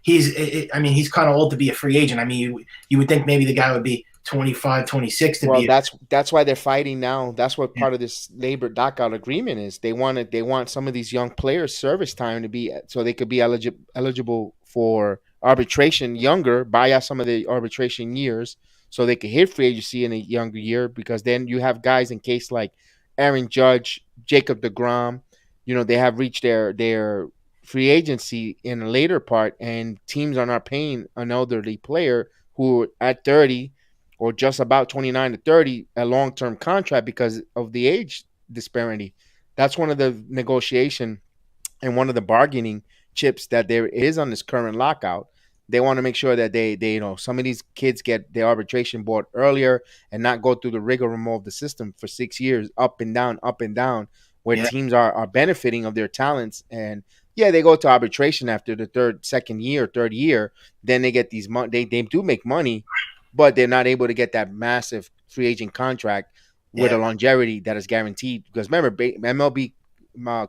he's kind of old to be a free agent. I mean, you would think maybe the guy would be 25, 26 to be. That's why they're fighting now. That's what part of this labor lockout agreement is. They want some of these young players' service time to be so they could be eligible for arbitration younger, buy out some of the arbitration years so they could hit free agency in a younger year, because then you have guys in case like Aaron Judge, Jacob deGrom, they have reached their free agency in a later part, and teams are not paying an elderly player who at 30 or just about 29 to 30 a long-term contract because of the age disparity. That's one of the negotiation and one of the bargaining chips that there is on this current lockout. They want to make sure that they some of these kids get their arbitration board earlier and not go through the rigmarole of the system for 6 years, up and down, where teams are benefiting of their talents. And yeah, they go to arbitration after the third year. Then they get these money. They do make money, but they're not able to get that massive free agent contract with a longevity that is guaranteed. Because remember, MLB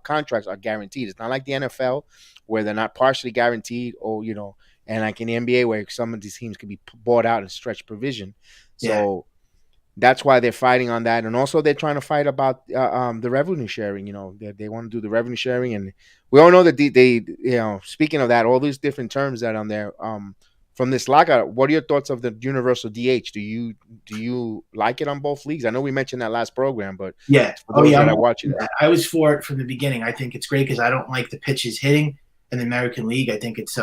contracts are guaranteed. It's not like the NFL where they're not partially guaranteed, or and like in the NBA where some of these teams can be bought out in stretch provision. So that's why they're fighting on that. And also they're trying to fight about the revenue sharing. They want to do the revenue sharing, and we all know that they speaking of that, all these different terms that are on there. From this lockout, what are your thoughts of the universal DH? Do you like it on both leagues? I know we mentioned that last program, but I'm watching it. I was for it from the beginning. I think it's great because I don't like the pitches hitting in the American League. I think it's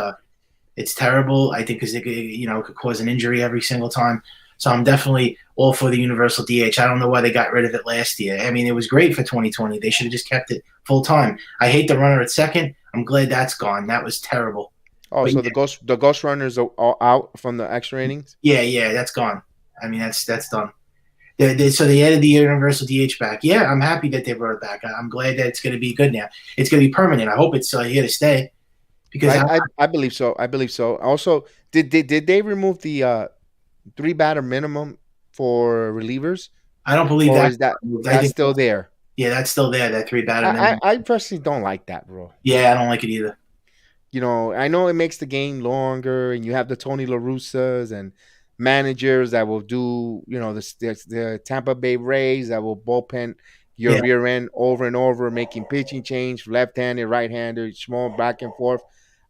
terrible. I think because it could cause an injury every single time. So I'm definitely all for the universal DH. I don't know why they got rid of it last year. I mean, it was great for 2020. They should have just kept it full time. I hate the runner at second. I'm glad that's gone. That was terrible. Oh, so the ghost runners are all out from the extra innings? Yeah, that's gone. I mean, that's done. So they added the universal DH back. Yeah, I'm happy that they brought it back. I'm glad that it's going to be good now. It's going to be permanent. I hope it's here to stay. Because I believe so. Also, did they remove the 3-batter minimum for relievers? I don't believe that's still there. Yeah, that's still there. That 3-batter minimum. I personally don't like that rule. Yeah, I don't like it either. I know it makes the game longer, and you have the Tony La Russas and managers that will do, the Tampa Bay Rays that will bullpen your rear end over and over, making pitching change, left-handed, right-handed, small back and forth.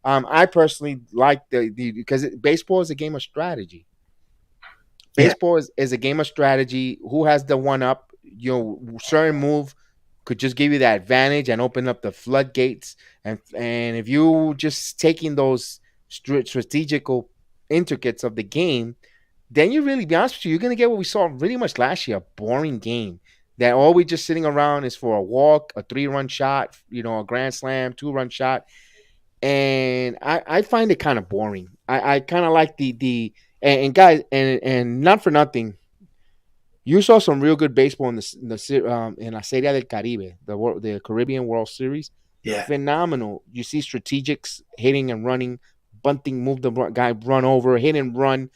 I personally like because baseball is a game of strategy. Baseball is a game of strategy. Who has the one up? Certain move could just give you that advantage and open up the floodgates. And if you just taking those strategical intricates of the game, then you really, be honest with you, you're going to get what we saw really much last year, a boring game. That all we just sitting around is for a walk, a 3-run shot, a grand slam, 2-run shot. And I find it kind of boring. I kind of like and guys, and not for nothing, you saw some real good baseball in la Serie del Caribe, the Caribbean World Series. Yeah, phenomenal. You see strategics hitting and running, bunting, move the guy, run over, hit and run.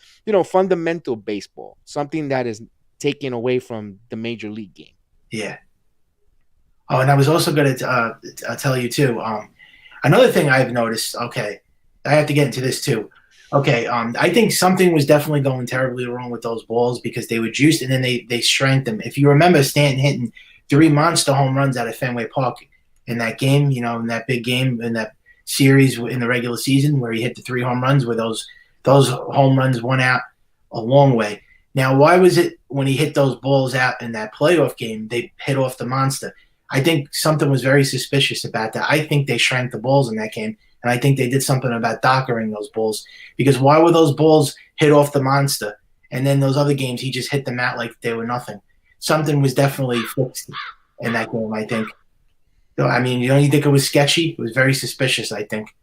Fundamental baseball, something that is taken away from the major league game. Yeah. Oh, and I was also going to tell you too. Another thing I've noticed. Okay, I have to get into this too. Okay, I think something was definitely going terribly wrong with those balls because they were juiced and then they shrank them. If you remember Stanton hitting 3 monster home runs out of Fenway Park in that game, in that big game, in that series in the regular season where he hit the 3 home runs, where those home runs went out a long way. Now, why was it when he hit those balls out in that playoff game, they hit off the monster? I think something was very suspicious about that. I think they shrank the balls in that game. And I think they did something about dockering those balls, because why were those balls hit off the monster? And then those other games, he just hit them out like they were nothing. Something was definitely fixed in that game, I think. So, I mean, you don't you think it was sketchy? It was very suspicious, I think.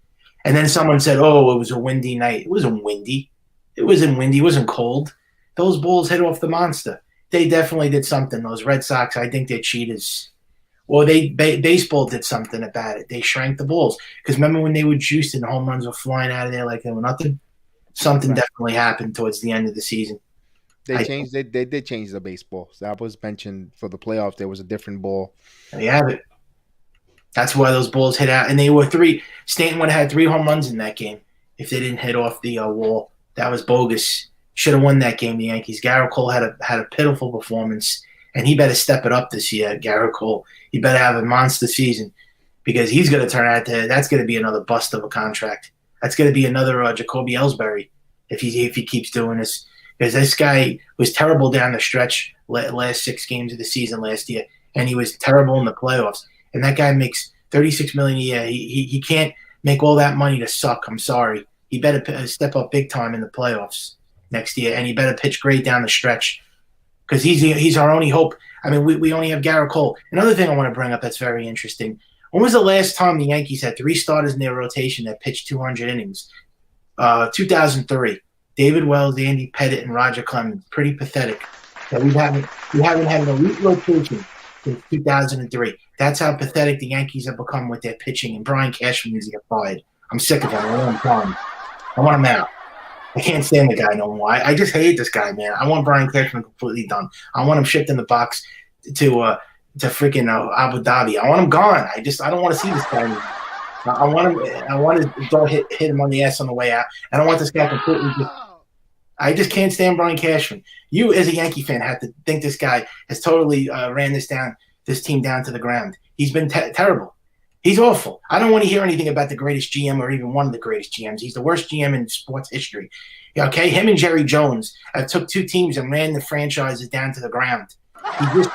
And then someone said, "Oh, it was a windy night." It wasn't windy. It wasn't windy. It wasn't cold. Those Bulls hit off the monster. They definitely did something. Those Red Sox, I think they're cheaters. Or baseball did something about it. They shrank the Bulls. Because remember when they were juiced and the home runs were flying out of there like they were nothing? Something definitely happened towards the end of the season. They changed. They did change the baseball. So that was mentioned for the playoffs. There was a different ball. There you have it. That's why those Bulls hit out. And they were Stanton would have had 3 home runs in that game if they didn't hit off the wall. That was bogus. Should have won that game, the Yankees. Garrett Cole had a pitiful performance, and he better step it up this year, Garrett Cole. He better have a monster season because he's going to turn out that's going to be another bust of a contract. That's going to be another Jacoby Ellsbury if he keeps doing this. Because this guy was terrible down the stretch last 6 games of the season last year, and he was terrible in the playoffs. And that guy makes $36 million a year. He can't make all that money to suck. I'm sorry. He better step up big time in the playoffs next year, and he better pitch great down the stretch because he's our only hope. I mean, we only have Garrett Cole. Another thing I want to bring up that's very interesting. When was the last time the Yankees had 3 starters in their rotation that pitched 200 innings? 2003. David Wells, Andy Pettit, and Roger Clemens. Pretty pathetic. That we haven't had an elite rotation since 2003. That's how pathetic the Yankees have become with their pitching, and Brian Cashman needs to get fired. I'm sick of him. I want him gone. I want him out. I can't stand the guy no more. I just hate this guy, man. I want Brian Cashman completely done. I want him shipped in the box to freaking Abu Dhabi. I want him gone. I don't want to see this guy anymore. I want to go hit him on the ass on the way out. I don't want this guy completely. I just can't stand Brian Cashman. You, as a Yankee fan, have to think this guy has totally ran this team down to the ground. He's been terrible. He's awful. I don't want to hear anything about the greatest GM or even one of the greatest GMs. He's the worst GM in sports history. Okay, him and Jerry Jones took 2 teams and ran the franchises down to the ground. He's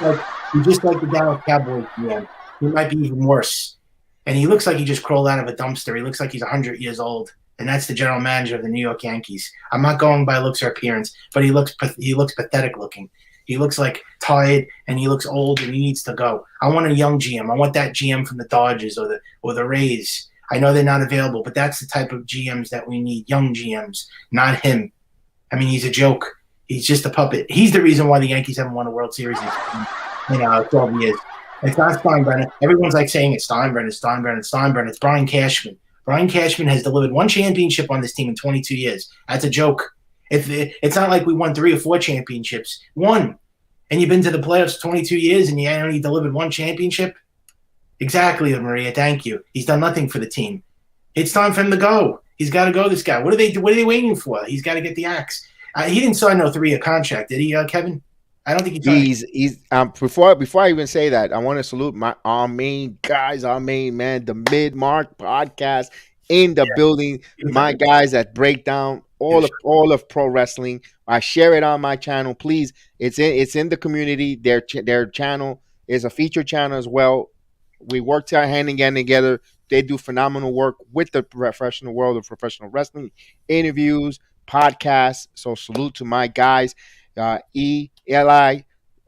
just like the Dallas Cowboys GM. He might be even worse. And he looks like he just crawled out of a dumpster. He looks like he's 100 years old. And that's the general manager of the New York Yankees. I'm not going by looks or appearance, but he looks pathetic looking. He looks like tired, and he looks old, and he needs to go. I want a young GM. I want that GM from the Dodgers or the Rays. I know they're not available, but that's the type of GMs that we need, young GMs, not him. I mean, he's a joke. He's just a puppet. He's the reason why the Yankees haven't won a World Series in 12 years. It's not Steinbrenner. Everyone's like saying it's Steinbrenner. It's Brian Cashman. Brian Cashman has delivered 1 championship on this team in 22 years. That's a joke. It's not like we won 3 or 4 championships. 1. And you've been to the playoffs 22 years and you only delivered 1 championship? Exactly, Maria. Thank you. He's done nothing for the team. It's time for him to go. He's got to go, this guy. What are they waiting for? He's got to get the axe. He didn't sign no 3-year contract, did he, Kevin? I don't think he's before I even say that, I want to salute our main guys, our main man, the Mid-Mark podcast in the building. My guys that break down all of pro wrestling. I share it on my channel. Please, it's in the community. Their channel is a feature channel as well. We work hand in hand together. They do phenomenal work with the professional world of professional wrestling, interviews, podcasts. So salute to my guys, Eli,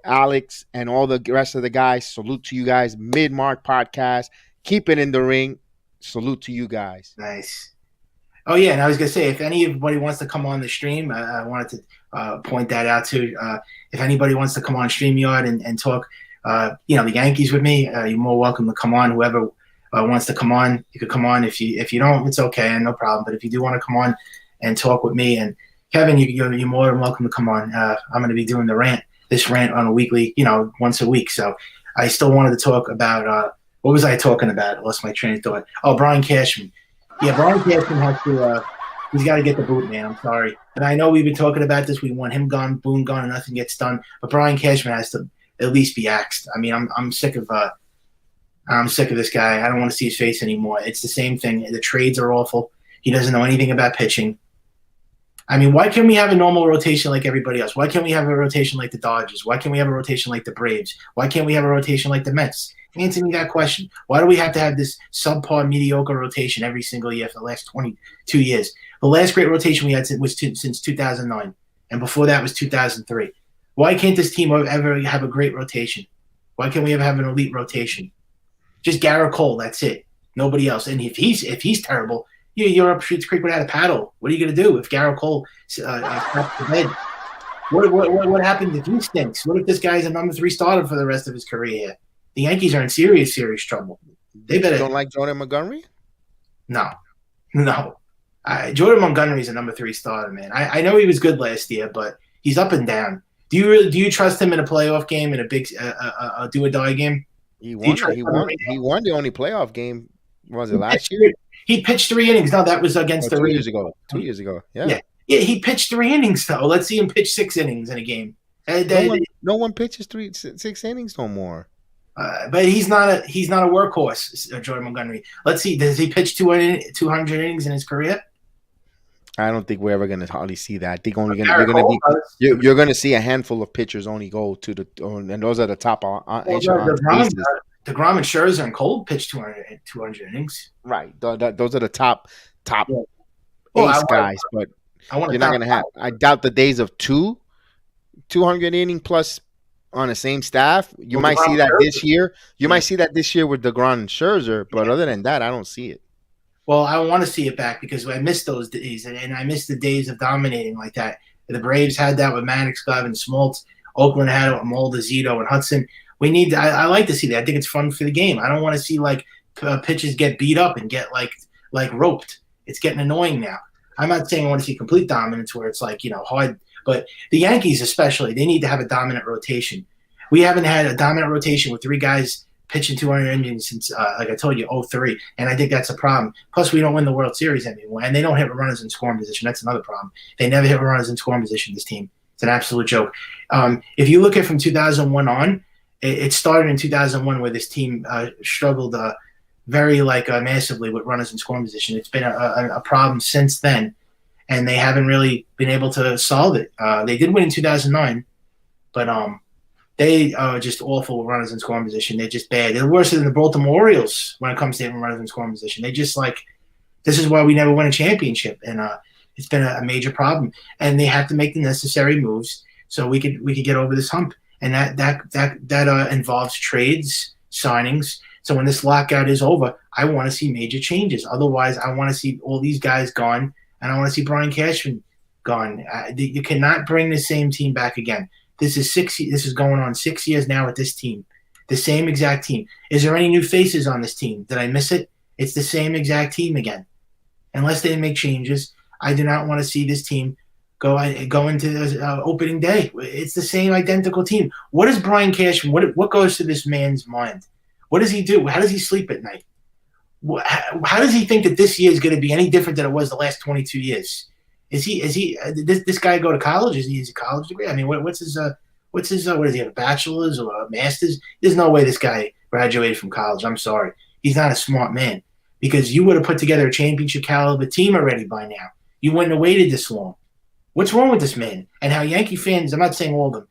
Alex, and all the rest of the guys. Salute to you guys. Mid-Mark podcast. Keep it in the ring. Salute to you guys. Nice. Oh, yeah, and I was going to say, if anybody wants to come on the stream, I wanted to point that out too. If anybody wants to come on StreamYard and talk, the Yankees with me, you're more welcome to come on. Whoever wants to come on, you could come on. If you don't, it's okay, no problem. But if you do want to come on and talk with me, and Kevin, you're more than welcome to come on. I'm going to be doing this rant on a weekly, once a week. So I still wanted to talk about what was I talking about? I lost my train of thought. Oh, Brian Cashman. Yeah, Brian Cashman has to he's got to get the boot, man. I'm sorry. And I know we've been talking about this. We want him gone, Boone gone, and nothing gets done. But Brian Cashman has to at least be axed. I mean, I'm sick of this guy. I don't want to see his face anymore. It's the same thing. The trades are awful. He doesn't know anything about pitching. I mean, why can't we have a normal rotation like everybody else? Why can't we have a rotation like the Dodgers? Why can't we have a rotation like the Braves? Why can't we have a rotation like the Mets? Answer me that question. Why do we have to have this subpar, mediocre rotation every single year for the last 22 years? The last great rotation we had was since 2009, and before that was 2003. Why can't this team ever have a great rotation? Why can't we ever have an elite rotation? Just Garrett Cole. That's it. Nobody else. And if he's terrible, you're up Schitt's Creek without a paddle. What are you going to do if Garrett Cole craps the bed? What happens if he stinks? What if this guy's a number 3 starter for the rest of his career here? The Yankees are in serious trouble. They better. You don't like Jordan Montgomery? No. Jordan Montgomery's a number 3 starter, man. I know he was good last year, but he's up and down. Do you trust him in a playoff game, in a big do or die game? He won the only playoff game. Was it last year? He pitched 3 innings. No, that was against the 2 years ago. 2 years ago. Yeah. Yeah, he pitched 3 innings though. Let's see him pitch 6 innings in a game. No one pitches 6 innings no more. But he's not a workhorse, Jordan Montgomery. Let's see. Does he pitch 200 innings in his career? I don't think we're ever going to hardly see that. I think you're going to see a handful of pitchers only go to and those are the top. DeGrom and Scherzer and Cole pitched 200 innings. Right. Those are the top Well, ace guys, but you're not going to have. I doubt the days of 200 inning plus on the same staff. You might see that this year. You might see that this year with DeGrom and Scherzer, but other than that, I don't see it. Well, I want to see it back because I miss those days, and I miss the days of dominating like that. The Braves had that with Maddox, Glove, and Smoltz. Oakland had it with Mulder, Zito, and Hudson. I like to see that. I think it's fun for the game. I don't want to see like pitches get beat up and get like roped. It's getting annoying now. I'm not saying I want to see complete dominance where it's like, hard, but the Yankees especially, they need to have a dominant rotation. We haven't had a dominant rotation with 3 guys pitching 200 innings since, like I told you, 2003, and I think that's a problem. Plus, we don't win the World Series anymore, and they don't hit runners in scoring position. That's another problem. They never hit runners in scoring position, this team. It's an absolute joke. If you look at from 2001 on, it started in 2001 where this team struggled very massively with runners in scoring position. It's been a problem since then, and they haven't really been able to solve it. They did win in 2009, but they are just awful with runners in scoring position. They're just bad. They're worse than the Baltimore Orioles when it comes to hitting runners in scoring position. They just this is why we never win a championship, and it's been a major problem. And they have to make the necessary moves so we could get over this hump. And that involves trades, signings. So when this lockout is over, I want to see major changes. Otherwise, I want to see all these guys gone, and I want to see Brian Cashman gone. You cannot bring the same team back again. This is going on 6 years now with this team, the same exact team. Is there any new faces on this team? Did I miss it? It's the same exact team again. Unless they make changes, I do not want to see this team go into opening day. It's the same identical team. What is Brian Cashman? What goes to this man's mind? What does he do? How does he sleep at night? How does he think that this year is going to be any different than it was the last 22 years? Is he this guy go to college? Is he a college degree? I mean, what's his what does he have, a bachelor's or a master's? There's no way this guy graduated from college. I'm sorry. He's not a smart man, because you would have put together a championship caliber team already by now. You wouldn't have waited this long. What's wrong with this man? And how Yankee fans, I'm not saying all of them,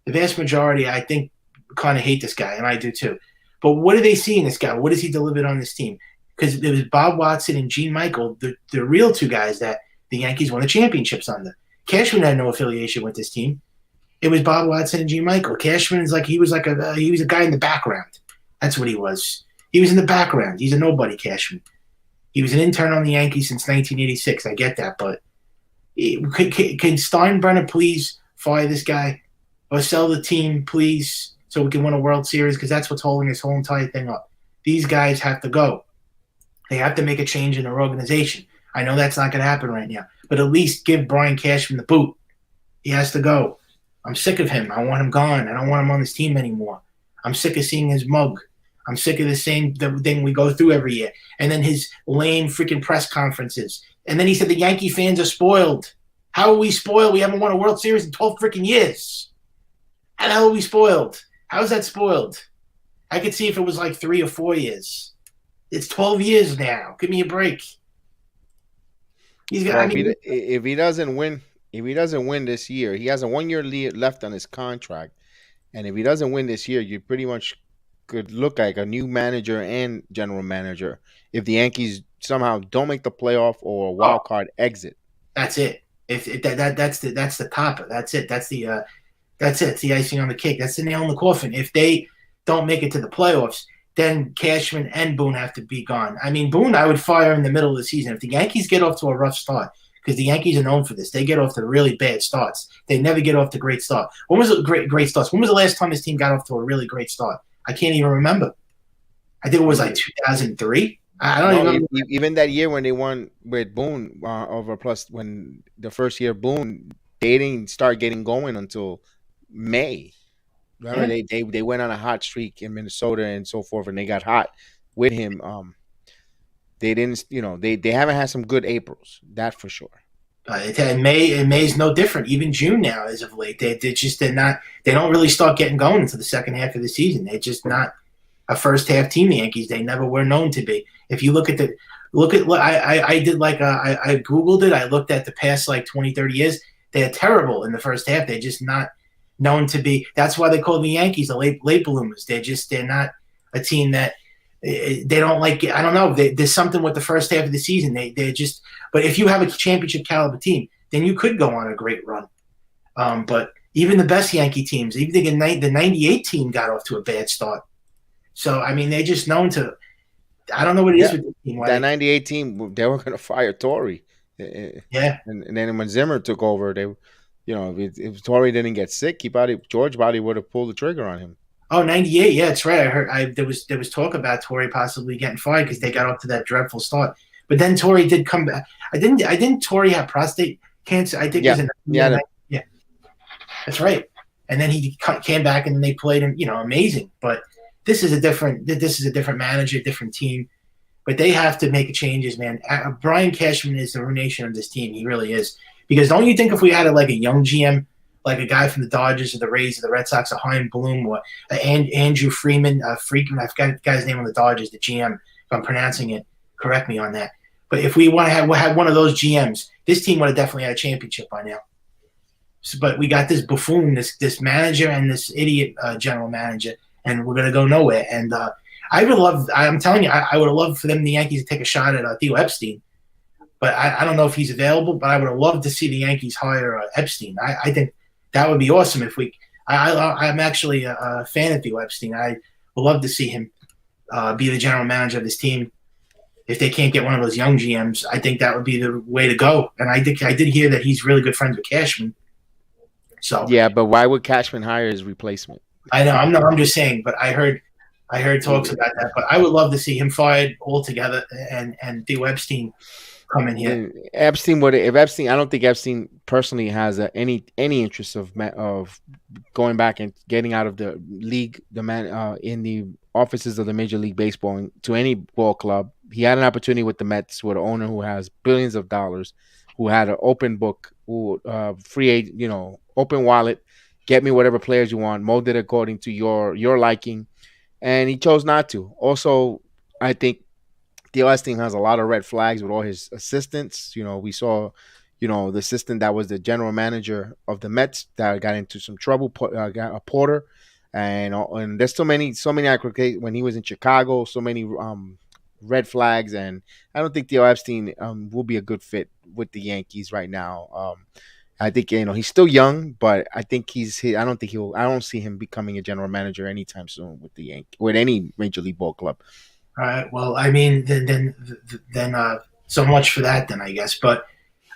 the vast majority, I think, kind of hate this guy, and I do too. But what do they see in this guy? What has he delivered on this team? Because it was Bob Watson and Gene Michael, the real 2 guys that the Yankees won the championships under. Cashman had no affiliation with this team. It was Bob Watson and Gene Michael. Cashman is he was a guy in the background. That's what he was. He was in the background. He's a nobody, Cashman. He was an intern on the Yankees since 1986. I get that, but can Steinbrenner please fire this guy or sell the team, please, so we can win a World Series? Because that's what's holding this whole entire thing up. These guys have to go. They have to make a change in their organization. I know that's not going to happen right now, but at least give Brian Cashman the boot. He has to go. I'm sick of him. I want him gone. I don't want him on this team anymore. I'm sick of seeing his mug. I'm sick of the same thing we go through every year. And then his lame freaking press conferences. And then he said the Yankee fans are spoiled. How are we spoiled? We haven't won a World Series in 12 freaking years. How the hell are we spoiled? How is that spoiled? I could see if it was 3 or 4 years. It's 12 years now. Give me a break. If he doesn't win this year, he has a 1 year left on his contract. And if he doesn't win this year, you pretty much could look like a new manager and general manager if the Yankees somehow don't make the playoff or a wild card exit. That's it. That's the top. That's it. That's it. It's the icing on the cake. That's the nail in the coffin. If they don't make it to the playoffs, then Cashman and Boone have to be gone. I mean, Boone, I would fire in the middle of the season. If the Yankees get off to a rough start, because the Yankees are known for this, they get off to really bad starts. They never get off to great start. When was it great starts? When was the last time this team got off to a really great start? I can't even remember. I think it was like 2003. I don't even remember. Even that year when they won with Boone over plus when the first year Boone, they didn't start getting going until May. Remember, they went on a hot streak in Minnesota and so forth, and they got hot with him. They didn't, they haven't had some good Aprils, that for sure. And May's no different. Even June now, as of late, they don't really start getting going until the second half of the season. They're just not a first half team. The Yankees, they never were known to be. If you look at what I did, like I Googled it. I looked at the past like 20, 30 years. They're terrible in the first half. They're just not known to be. That's why they call the Yankees the late bloomers. They're not a team that they don't like. I don't know. There's something with the first half of the season. They're just. But if you have a championship caliber team, then you could go on a great run. But even the best Yankee teams, even the '98 team got off to a bad start. So I mean, they're just known to. I don't know what it is with the team. That '98 team, they were going to fire Torrey. Yeah, and then when Zimmer took over, they. If Torrey didn't get sick, George Body would have pulled the trigger on him. Oh, 98. Yeah, that's right. I heard there was talk about Torrey possibly getting fired because they got off to that dreadful start. But then Torrey did come back. I didn't Torrey have prostate cancer? I think yeah, that's right. And then he came back and then they played him, amazing. But this is a different manager, different team. But they have to make changes, man. Brian Cashman is the ruination of this team. He really is. Because don't you think if we had a young GM, like a guy from the Dodgers or the Rays or the Red Sox, a Chaim Bloom or Andrew Freeman, I forgot the guy's name on the Dodgers, the GM, if I'm pronouncing it, correct me on that. But if we want to have one of those GMs, this team would have definitely had a championship by now. But we got this buffoon, this manager and this idiot general manager, and we're going to go nowhere. And I'm telling you, I would have loved for them, the Yankees, to take a shot at Theo Epstein. But I don't know if he's available, but I would have loved to see the Yankees hire Epstein. I think that would be awesome if we – I'm actually a fan of Theo Epstein. I would love to see him be the general manager of this team. If they can't get one of those young GMs, I think that would be the way to go. And I did hear that he's really good friends with Cashman. So yeah, but why would Cashman hire his replacement? I know. I'm just saying, but I heard talks about that. But I would love to see him fired altogether and Theo Epstein – come in here. I don't think Epstein personally has any interest of going back and getting out of the league, in the offices of the Major League Baseball to any ball club. He had an opportunity with the Mets, with an owner who has billions of dollars, who had an open book, free agent, open wallet, get me whatever players you want, mold it according to your liking, and he chose not to. Also, I think Theo Epstein has a lot of red flags with all his assistants. We saw, the assistant that was the general manager of the Mets that got into some trouble, a Porter, and there's so many aggregates when he was in Chicago, so many red flags, and I don't think Theo Epstein will be a good fit with the Yankees right now. I think he's still young, but I think I don't see him becoming a general manager anytime soon with any Major League Ball club. All right. Well, I mean, then so much for that. Then I guess, but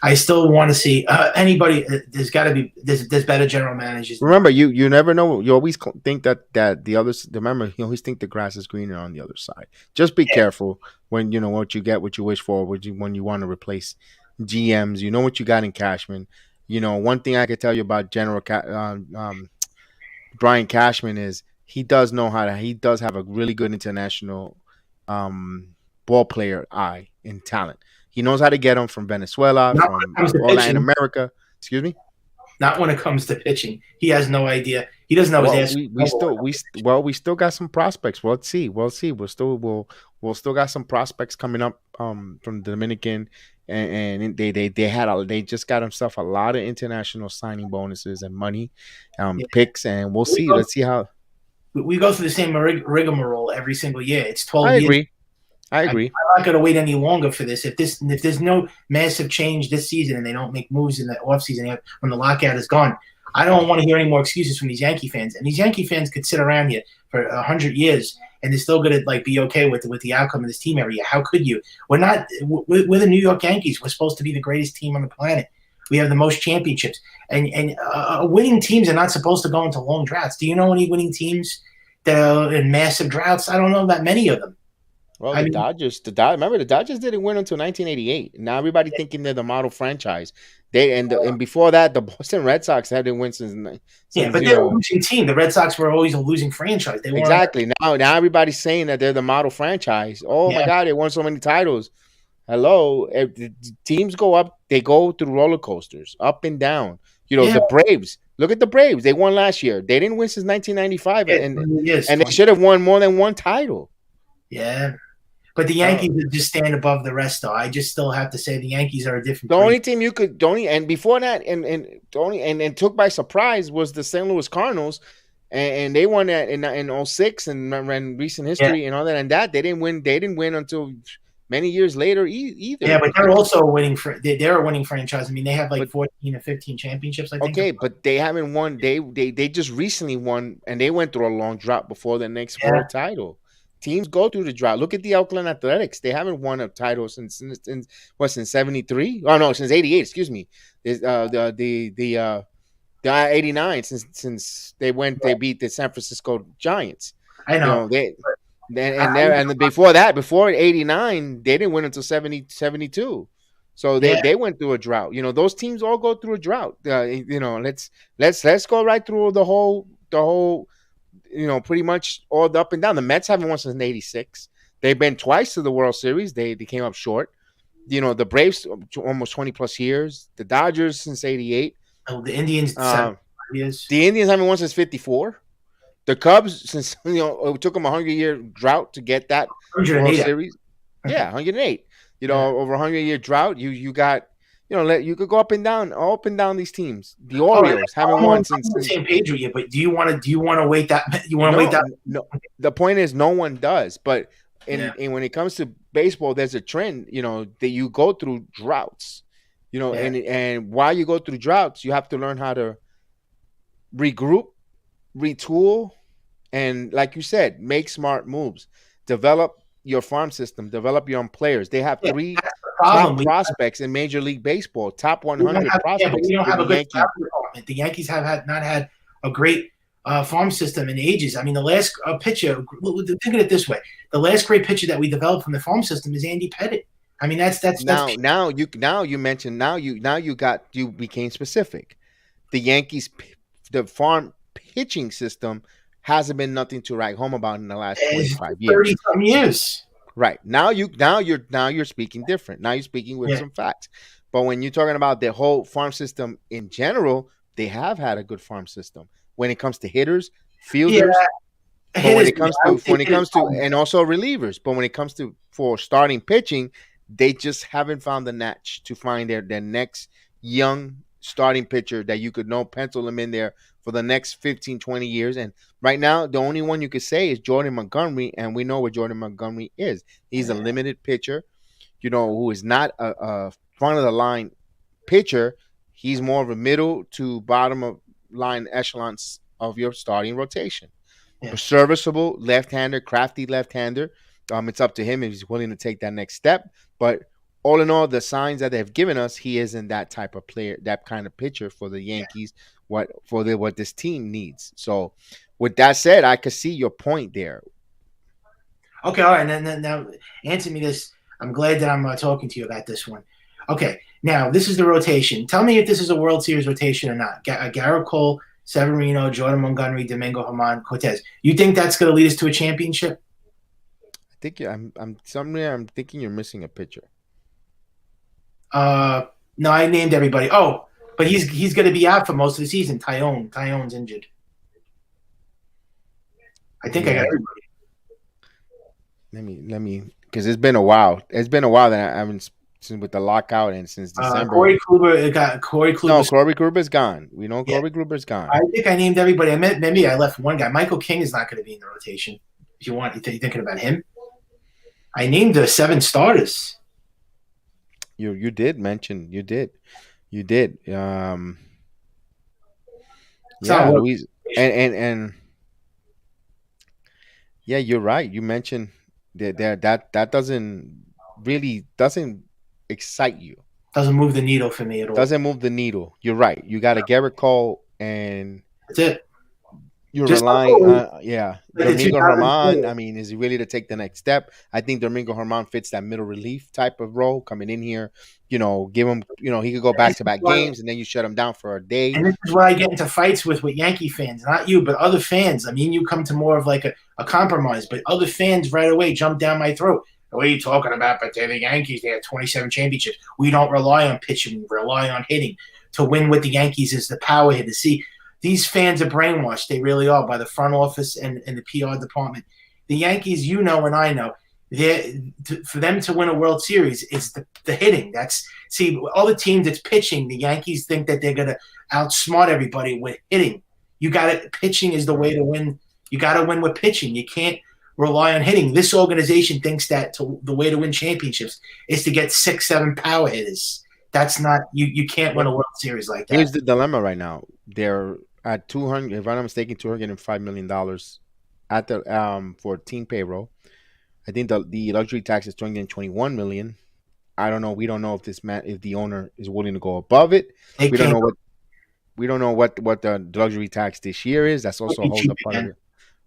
I still want to see anybody. There's got to be there's better general managers. Remember, you never know. You always think that the others. Remember, you always think the grass is greener on the other side. Just be careful when what you get, what you wish for, when you want to replace GMs. You know what you got in Cashman. One thing I could tell you about Brian Cashman is he does have a really good international ball player eye and talent. He knows how to get them from Venezuela, from all Latin America. Excuse me? Not when it comes to pitching. He has no idea. He doesn't know his ass. We still got some prospects. We'll see. We'll still got some prospects coming up from the Dominican, and they just got himself a lot of international signing bonuses and money, picks, and we'll see. Let's see how. We go through the same rigmarole every single year. It's 12 years. I agree. I'm not going to wait any longer for this. If there's no massive change this season and they don't make moves in the offseason when the lockout is gone, I don't want to hear any more excuses from these Yankee fans. And these Yankee fans could sit around here for 100 years and they're still going to like be okay with the outcome of this team every year. How could you? We're not. We're the New York Yankees. We're supposed to be the greatest team on the planet. We have the most championships, and winning teams are not supposed to go into long droughts. Do you know any winning teams that are in massive droughts? I don't know that many of them. Well, I mean, remember the Dodgers didn't win until 1988. Now everybody thinking they're the model franchise. And before that, the Boston Red Sox hadn't win since but they're a losing team. The Red Sox were always a losing franchise. They weren't exactly. Now everybody's saying that they're the model franchise. Oh my God, they won so many titles. Hello, if the teams go up, they go through roller coasters, up and down. The Braves. Look at the Braves. They won last year. They didn't win since 1995, and they should have won more than one title. Yeah. But the Yankees just stand above the rest, though. I just still have to say the Yankees are a different. The only team you could and before that, and took by surprise was the St. Louis Cardinals, and they won that in 06 and recent history and all that. And that they didn't win. They didn't win until many years later either. Yeah, but they're also a winning. They're a winning franchise. I mean, they have 14 or 15 championships. I think. Okay, but they haven't won. They just recently won, and they went through a long drought before the next world title. Teams go through the drought. Look at the Oakland Athletics. They haven't won a title since 73? Oh no, since 88. Excuse me. The 89 since they beat the San Francisco Giants. I know. And before that, before 89, they didn't win until 72. So they went through a drought. Those teams all go through a drought. Let's go right through the whole. Pretty much all the up and down. The Mets haven't won since '86. They've been twice to the World Series. They came up short. The Braves almost 20 plus years. The Dodgers since '88. Oh, the Indians. Years. The Indians haven't won since '54. The Cubs since it took them a 100-year drought to get that World Series. Yeah, 108. Over a 100-year drought. You got. You could go up and down these teams. The Orioles haven't won since. I'm on the same page with you, but do you want to wait that? You want to wait that? No. The point is, no one does. But and when it comes to baseball, there's a trend. That you go through droughts. And while you go through droughts, you have to learn how to regroup, retool, and like you said, make smart moves. Develop your farm system. Develop your own players. They have three top prospects in Major League Baseball, top 100 prospects. We don't have a good farm department. The Yankees have not had a great farm system in ages. I mean, the last pitcher. Think of it this way: the last great pitcher that we developed from the farm system is Andy Pettitte. I mean, that's now you mentioned you became specific. The Yankees, the farm pitching system hasn't been nothing to write home about in the last 25 years. 30-some years. Right. Now you're speaking different. Now you're speaking with some facts. But when you're talking about the whole farm system in general, they have had a good farm system when it comes to hitters, fielders. But when it comes to and also relievers. But when it comes to for starting pitching, they just haven't found the niche to find their next young starting pitcher that you could pencil them in there for the next 15, 20 years. And right now, the only one you could say is Jordan Montgomery, and we know what Jordan Montgomery is. He's a limited pitcher, who is not a front-of-the-line pitcher. He's more of a middle to bottom-of-line echelons of your starting rotation. A serviceable left-hander, crafty left-hander. It's up to him if he's willing to take that next step. But all in all, the signs that they've given us, he isn't that type of player, that kind of pitcher for the Yankees, what this team needs. So with that said, I could see your point there. Okay, all right. Now answer me this. I'm glad that I'm talking to you about this one. Okay, now this is the rotation. Tell me if this is a World Series rotation or not. Garrett Cole, Severino, Jordan Montgomery, Domingo Germán, Cortez. You think that's going to lead us to a championship? I think I'm thinking you're missing a pitcher. No, I named everybody. Oh, but he's going to be out for most of the season. Tyone's injured. I think I got everybody. Let me, because it's been a while. It's been a while that I haven't since with the lockout and since December. Corey Kluber. No, Corey Kluber's gone. We know Corey Kluber's gone. I think I named everybody. Maybe I left one guy. Michael King is not going to be in the rotation. If you want, you're thinking about him. I named the 7 starters. You did mention you did. Luis and Yeah, you're right. You mentioned that doesn't excite you. Doesn't move the needle for me at all. Doesn't move the needle. You're right. You got a Garrett Cole, and That's it. you're Just like relying always, on, yeah, like the Domingo Herman. 2004. I mean, is he really to take the next step? I think Domingo Herman fits that middle relief type of role, coming in here. Give him, he could go And back this to is back why, games, and then you shut him down for a day. and this is why I get into fights with Yankee fans, not you, but other fans. I mean, you come to more of like a compromise, but other fans right away jump down my throat. What are you talking about? But they're the Yankees. They have 27 championships. We don't rely on pitching. We rely on hitting. To win with the Yankees is the power hitter. See, these fans are brainwashed. They really are by the front office and the PR department. The Yankees, you know, and I know, for them to win a World Series, it's the hitting. See, all the teams that's pitching, the Yankees think that they're going to outsmart everybody with hitting. Pitching is the way to win. You got to win with pitching. You can't rely on hitting. This organization thinks that the way to win championships is to get 6, 7 power hitters. That's not you can't win a World Series like that. Here's the dilemma right now. They're at 200, if I'm not mistaken, $205 million at the for team payroll. I think the luxury tax is 221 million. I don't know. We don't know if the owner is willing to go above it. We don't know what the luxury tax this year is. That's also holds up part of the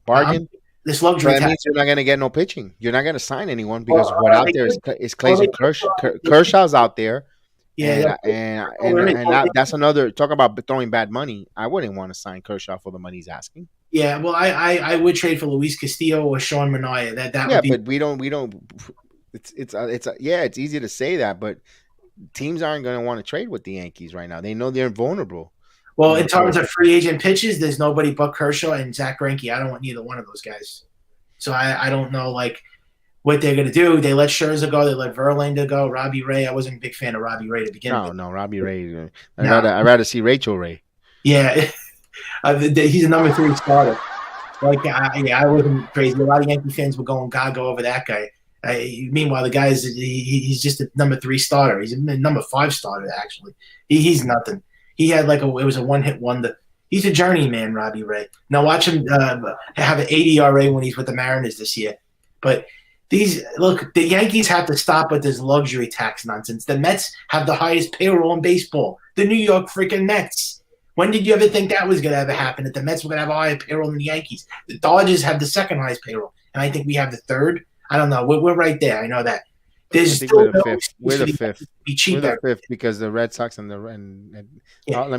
bargain. This luxury that tax means you're not going to get no pitching. You're not going to sign anyone because what out there is Clayton Kershaw's out there. Yeah, and that's another talk about throwing bad money. I wouldn't want to sign Kershaw for the money he's asking. Yeah, well, I would trade for Luis Castillo or Sean Manaea. That would be. But we don't. It's easy to say that, but teams aren't going to want to trade with the Yankees right now. They know they're vulnerable. Well, in terms of free agent pitches, there's nobody but Kershaw and Zach Greinke. I don't want neither one of those guys. So I don't know what they're going to do. They let Scherzer go. They let Verlander go. Robbie Ray. I wasn't a big fan of Robbie Ray to begin with. No, Robbie Ray. I'd rather see Rachel Ray. Yeah, he's a number 3 starter. I wasn't crazy. A lot of Yankee fans were going gaga over that guy. Meanwhile, the guy he's just a number 3 starter. He's a number 5 starter actually. He's nothing. He had it was a one-hit wonder. He's a journeyman, Robbie Ray. Now watch him have an 80 ERA when he's with the Mariners this year. But the Yankees have to stop with this luxury tax nonsense. The Mets have the highest payroll in baseball. The New York freaking Mets. When did you ever think that was going to ever happen? That the Mets were going to have a higher payroll than the Yankees? The Dodgers have the 2nd highest payroll, and I think we have the 3rd. I don't know. We're right there. I know that. There's still no excuse we're the 5th. Be cheap. We're the 5th because the Red Sox and let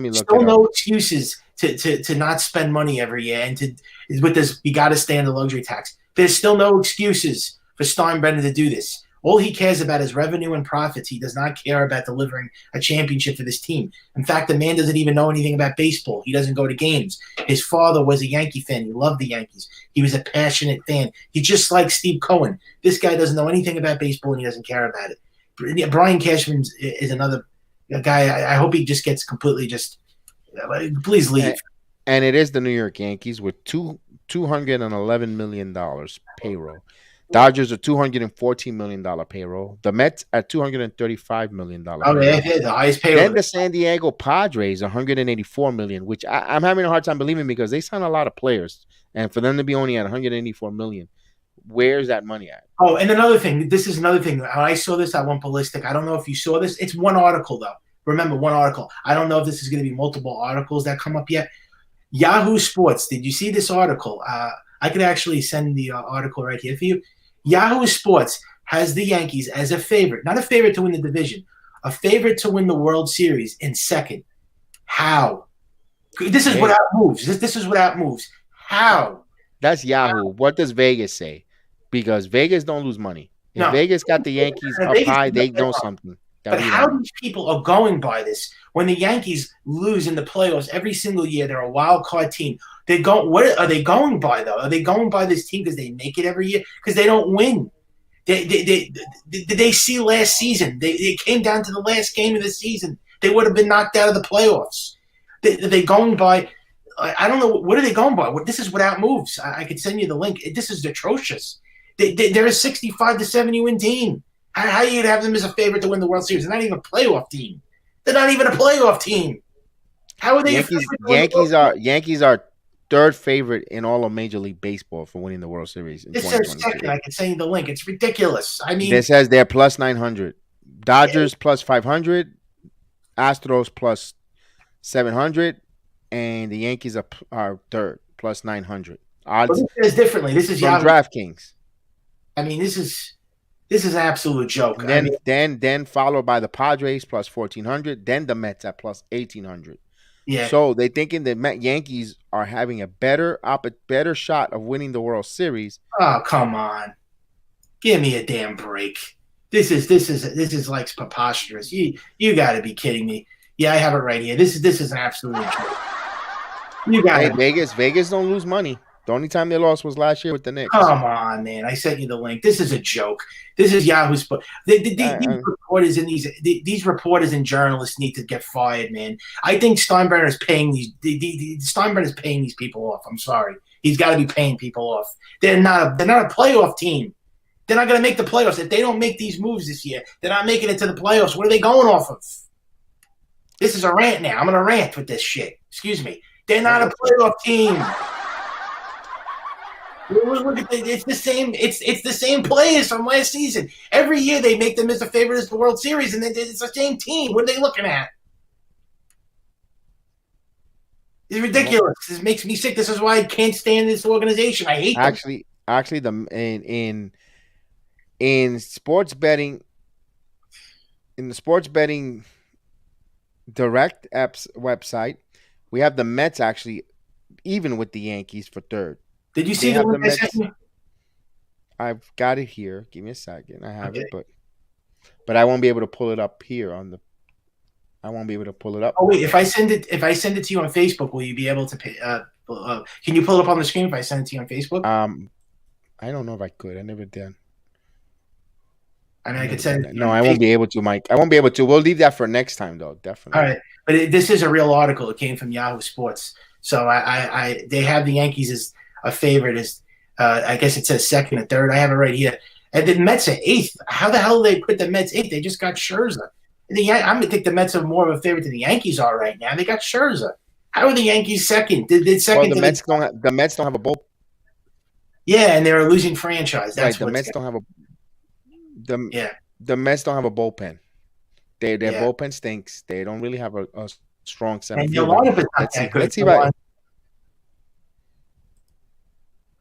me look. Still no excuses to not spend money every year and with this. You got to stay on the luxury tax. There's still no excuses for Steinbrenner to do this. All he cares about is revenue and profits. He does not care about delivering a championship for this team. In fact, the man doesn't even know anything about baseball. He doesn't go to games. His father was a Yankee fan. He loved the Yankees. He was a passionate fan. He just like Steve Cohen. This guy doesn't know anything about baseball, and he doesn't care about it. Brian Cashman is another guy. I hope he just gets completely please leave. And it is the New York Yankees with $211 million payroll. Dodgers are $214 million payroll. The Mets at $235 million. Oh, yeah, the highest payroll. Then the San Diego Padres, $184 million, which I'm having a hard time believing because they sign a lot of players, and for them to be only at $184 million, where's that money at? Oh, and another thing. This is another thing. When I saw this, I went ballistic. I don't know if you saw this. It's one article though. Remember, one article. I don't know if this is going to be multiple articles that come up yet. Yahoo Sports. Did you see this article? I could actually send the article right here for you. Yahoo Sports has the Yankees as a favorite, not a favorite to win the division, a favorite to win the World Series in 2nd. How? This is without moves. This is without moves. How? That's Yahoo. What does Vegas say? Because Vegas don't lose money. If Vegas got the Yankees up high, they know something. But how these people are going by this when the Yankees lose in the playoffs every single year? They're a wild card team. What are they going by though? Are they going by this team because they make it every year? Because they don't win. They see last season. They came down to the last game of the season. They would have been knocked out of the playoffs. They going by. I don't know. What are they going by? This is without moves. I could send you the link. This is atrocious. They're a 65 to 70 win team. How are you gonna have them as a favorite to win the World Series? They're not even a playoff team. They're not even a playoff team. How are they? Yankees are third favorite in all of Major League Baseball for winning the World Series in This says 2022. second. I can send you the link. It's ridiculous. I mean, This says they're plus 900. Dodgers plus 500. Astros plus 700. And the Yankees are third, plus 900. Odds this says differently. This is from Yahoo. DraftKings. I mean, this is an absolute joke. Then followed by the Padres plus 1,400. Then the Mets at plus 1,800. Yeah. So they thinking the Yankees are having a better shot of winning the World Series. Oh, come on. Give me a damn break. This is like preposterous. You got to be kidding me. Yeah, I have it right here. This is an absolute joke. You got Hey, Vegas don't lose money. The only time they lost was last year with the Knicks. Come on, man. I sent you the link. This is a joke. This is Yahoo Sports. These reporters and these reporters and journalists need to get fired, man. I think Steinbrenner is paying these people off. I'm sorry. He's got to be paying people off. They're not a playoff team. They're not going to make the playoffs. If they don't make these moves this year, they're not making it to the playoffs. What are they going off of? This is a rant now. I'm going to rant with this shit. Excuse me. They're not a playoff team. Look at it's the same. It's the same players from last season. Every year they make them as a favorite as the World Series, and then it's the same team. What are they looking at? It's ridiculous. This makes me sick. This is why I can't stand this organization. I hate them. Actually, in sports betting, in the sports betting direct apps website, we have the Mets actually even with the Yankees for third. Did you see the link I sent you? I've got it here. Give me a second. I have it, but I won't be able to pull it up here on the. I won't be able to pull it up. Oh wait, if I send it to you on Facebook, will you be able to pay? Can you pull it up on the screen if I send it to you on Facebook? I don't know if I could. I never did. I mean, I could send it. No, I won't be able to, Mike. I won't be able to. We'll leave that for next time, though. Definitely. All right, but this is a real article. It came from Yahoo Sports. So they have the Yankees as a favorite. As I guess it says second and third. I have it right here. And the Mets are eighth. How the hell did they put the Mets eighth? They just got Scherzer. I'm gonna think the Mets are more of a favorite than the Yankees are right now. They got Scherzer. How are the Yankees second? Did second? Well, the Mets don't have a bullpen. Yeah, and they're a losing franchise. That's right. The Mets don't have the Mets don't have a bullpen. Their bullpen stinks. They don't really have a strong center field. Let's see right.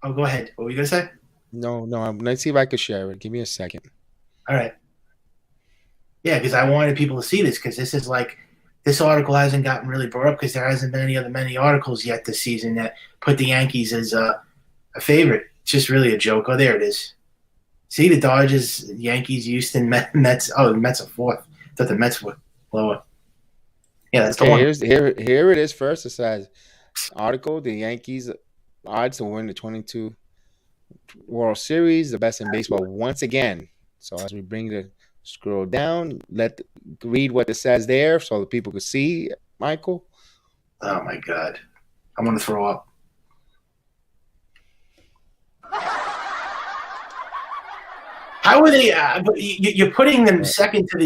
Oh, go ahead. What were you gonna say? No. Let's see if I could share it. Give me a second. All right. Yeah, because I wanted people to see this because this article hasn't gotten really brought up because there hasn't been many articles yet this season that put the Yankees as a favorite. It's just really a joke. Oh, there it is. See the Dodgers, Yankees, Houston, Mets. Oh, the Mets are fourth. I thought the Mets were lower. Yeah, that's the one. Here it is first. It says article, the Yankees odds to win the 22 World Series, the best in baseball once again. So as we bring the scroll down, read what it says there so the people can see, Michael. Oh, my God. I'm going to throw up. How are they? You're putting them second to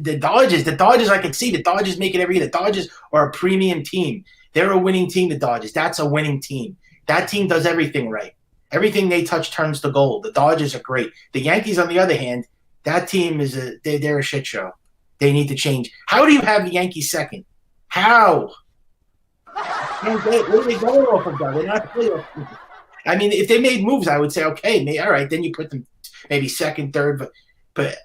the Dodgers. The Dodgers, I can see the Dodgers make it every year. The Dodgers are a premium team. They're a winning team. The Dodgers. That's a winning team. That team does everything right. Everything they touch turns to gold. The Dodgers are great. The Yankees, on the other hand, that team is they're a shit show. They need to change. How do you have the Yankees second? How? What are they going off of? They're not playoff. I mean, if they made moves, I would say okay, all right. Then you put them maybe second, third, but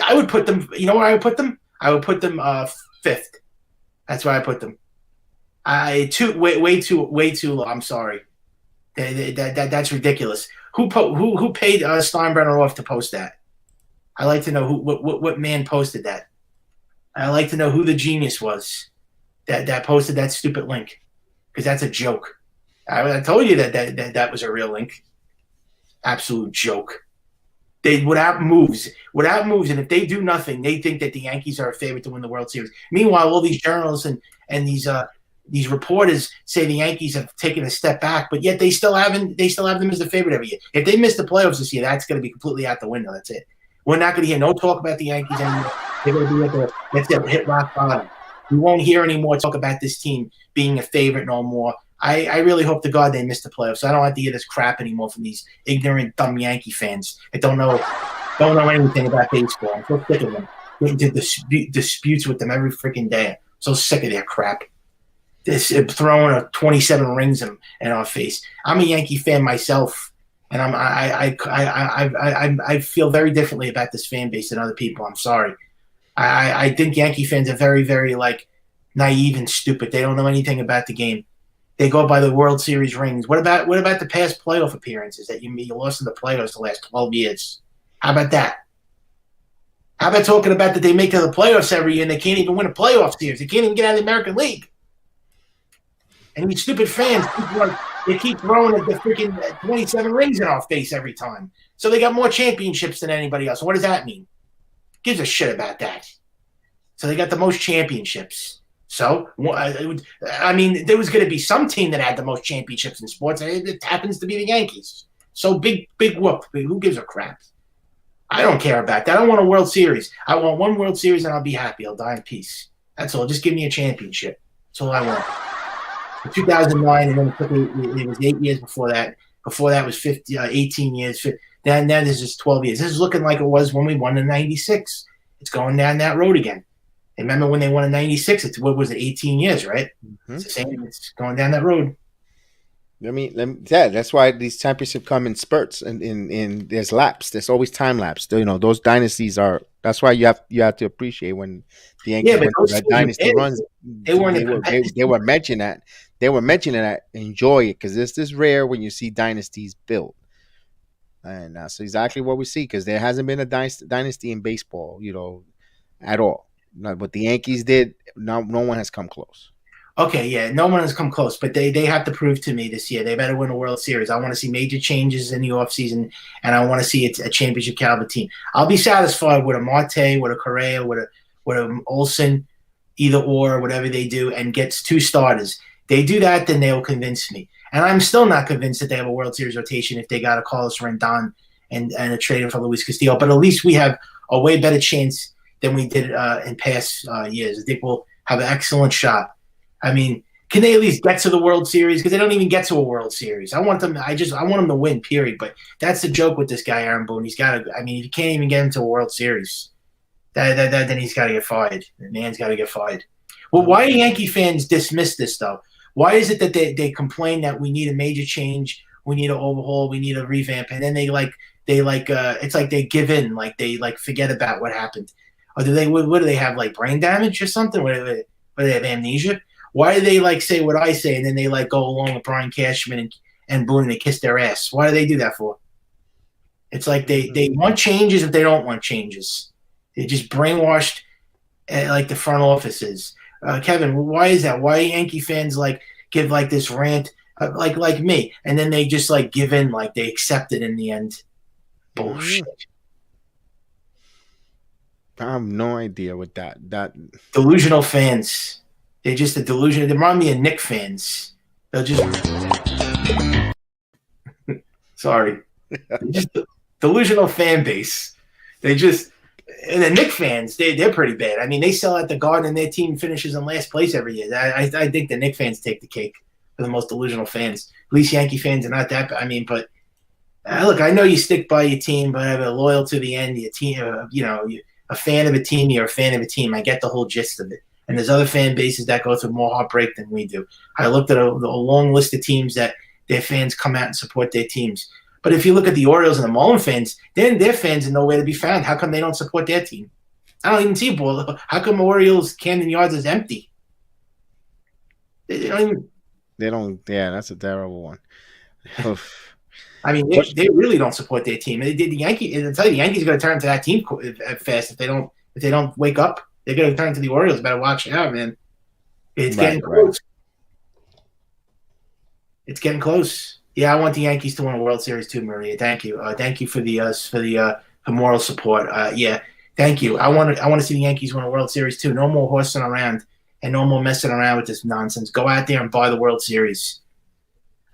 I would put them. You know where I would put them? I would put them fifth. That's where I put them. Way too low. I'm sorry. That's ridiculous. Who paid Steinbrenner off to post that? I like to know what man posted that. I like to know who the genius was that posted that stupid link, because that's a joke. I told you that was a real link. Absolute joke. They without moves, and if they do nothing, they think that the Yankees are a favorite to win the World Series. Meanwhile, all these journalists and these reporters say the Yankees have taken a step back, but yet they still have them as the favorite every year. If they miss the playoffs this year, that's going to be completely out the window. That's it. We're not going to hear no talk about the Yankees anymore. They're going to be hit rock bottom. We won't hear any more talk about this team being a favorite no more. I really hope to God they miss the playoffs. I don't have to hear this crap anymore from these ignorant, dumb Yankee fans that don't know anything about baseball. I'm so sick of them. Getting into disputes with them every freaking day. I'm so sick of their crap. This throwing a 27 rings in our face. I'm a Yankee fan myself, and I feel very differently about this fan base than other people. I'm sorry. I think Yankee fans are very, very naive and stupid. They don't know anything about the game. They go by the World Series rings. What about the past playoff appearances that you lost in the playoffs the last 12 years? How about that? How about talking about that they make it to the playoffs every year and they can't even win a playoff series? They can't even get out of the American League. And these stupid fans, they keep throwing the freaking 27 rings in our face every time. So they got more championships than anybody else. What does that mean? Gives a shit about that. So they got the most championships. So, I mean, there was going to be some team that had the most championships in sports. It happens to be the Yankees. So big whoop. Who gives a crap? I don't care about that. I don't want a World Series. I want one World Series and I'll be happy. I'll die in peace. That's all. Just give me a championship. That's all I want. In 2009, and then it was 8 years before that. Before that was 18 years. Now this is 12 years. This is looking like it was when we won in 96. It's going down that road again. And remember when they won in 96? It's, what was it, 18 years, right? Mm-hmm. It's the same. It's going down that road. That's why these championships come in spurts and in there's laps. There's always time lapse. Those dynasties are. That's why you have to appreciate when the Yankees went through that dynasty runs. They were mentioning that. They were mentioning that. Enjoy it because this is rare when you see dynasties built, and that's exactly what we see because there hasn't been a dynasty in baseball, at all. What the Yankees did, no one has come close. Okay, yeah, no one has come close, but they have to prove to me this year they better win a World Series. I want to see major changes in the offseason, and I want to see a championship caliber team. I'll be satisfied with a Marte, with a Correa, with a Olsen, either or, whatever they do, and gets 2 starters. They do that, then they'll convince me. And I'm still not convinced that they have a World Series rotation if they got a Carlos Rendon and a trade for Luis Castillo. But at least we have a way better chance than we did in past years. I think we'll have an excellent shot. I mean, can they at least get to the World Series? Because they don't even get to a World Series. I want them to win, period. But that's the joke with this guy, Aaron Boone. He's got to. I mean, if you can't even get him to a World Series, then he's got to get fired. The man's got to get fired. Well, why do Yankee fans dismiss this though? Why is it that they complain that we need a major change, we need an overhaul, we need a revamp, and then it's like they give in, like they forget about what happened, or what do they have, like brain damage or something? What do they have, amnesia? Why do they say what I say and then they go along with Brian Cashman and Boone and they kiss their ass? Why do they do that for? It's like they want changes if they don't want changes. They just brainwashed like the front offices. Kevin, why is that? Why Yankee fans give this rant like me, and then they just give in, they accept it in the end? Bullshit. I have no idea what that delusional fans. They're just a delusion. They remind me of Knicks fans. They'll just sorry, just delusional fan base. They just. And the Knicks fans, they're pretty bad. I mean, they sell at the Garden and their team finishes in last place every year. I think the Knicks fans take the cake for the most delusional fans. At least Yankee fans are not that. I mean, but look, I know you stick by your team, but I'm loyal to the end. Your team, a fan of a team, you're a fan of a team. I get the whole gist of it. And there's other fan bases that go through more heartbreak than we do. I looked at a long list of teams that their fans come out and support their teams. But if you look at the Orioles and the Marlins fans, then their fans are nowhere to be found. How come they don't support their team? I don't even see ball. How come Orioles Camden Yards is empty? They don't even. They don't. Yeah, that's a terrible one. I mean, they really don't support their team. The Yankees. I tell you, the Yankees are going to turn to that team fast if they don't wake up. They're going to turn to the Orioles. Better watch out, man. It's getting close. Right. It's getting close. Yeah, I want the Yankees to win a World Series too, Maria. Thank you. Thank you for the moral support. Yeah, thank you. I want to see the Yankees win a World Series too. No more horsing around and no more messing around with this nonsense. Go out there and buy the World Series.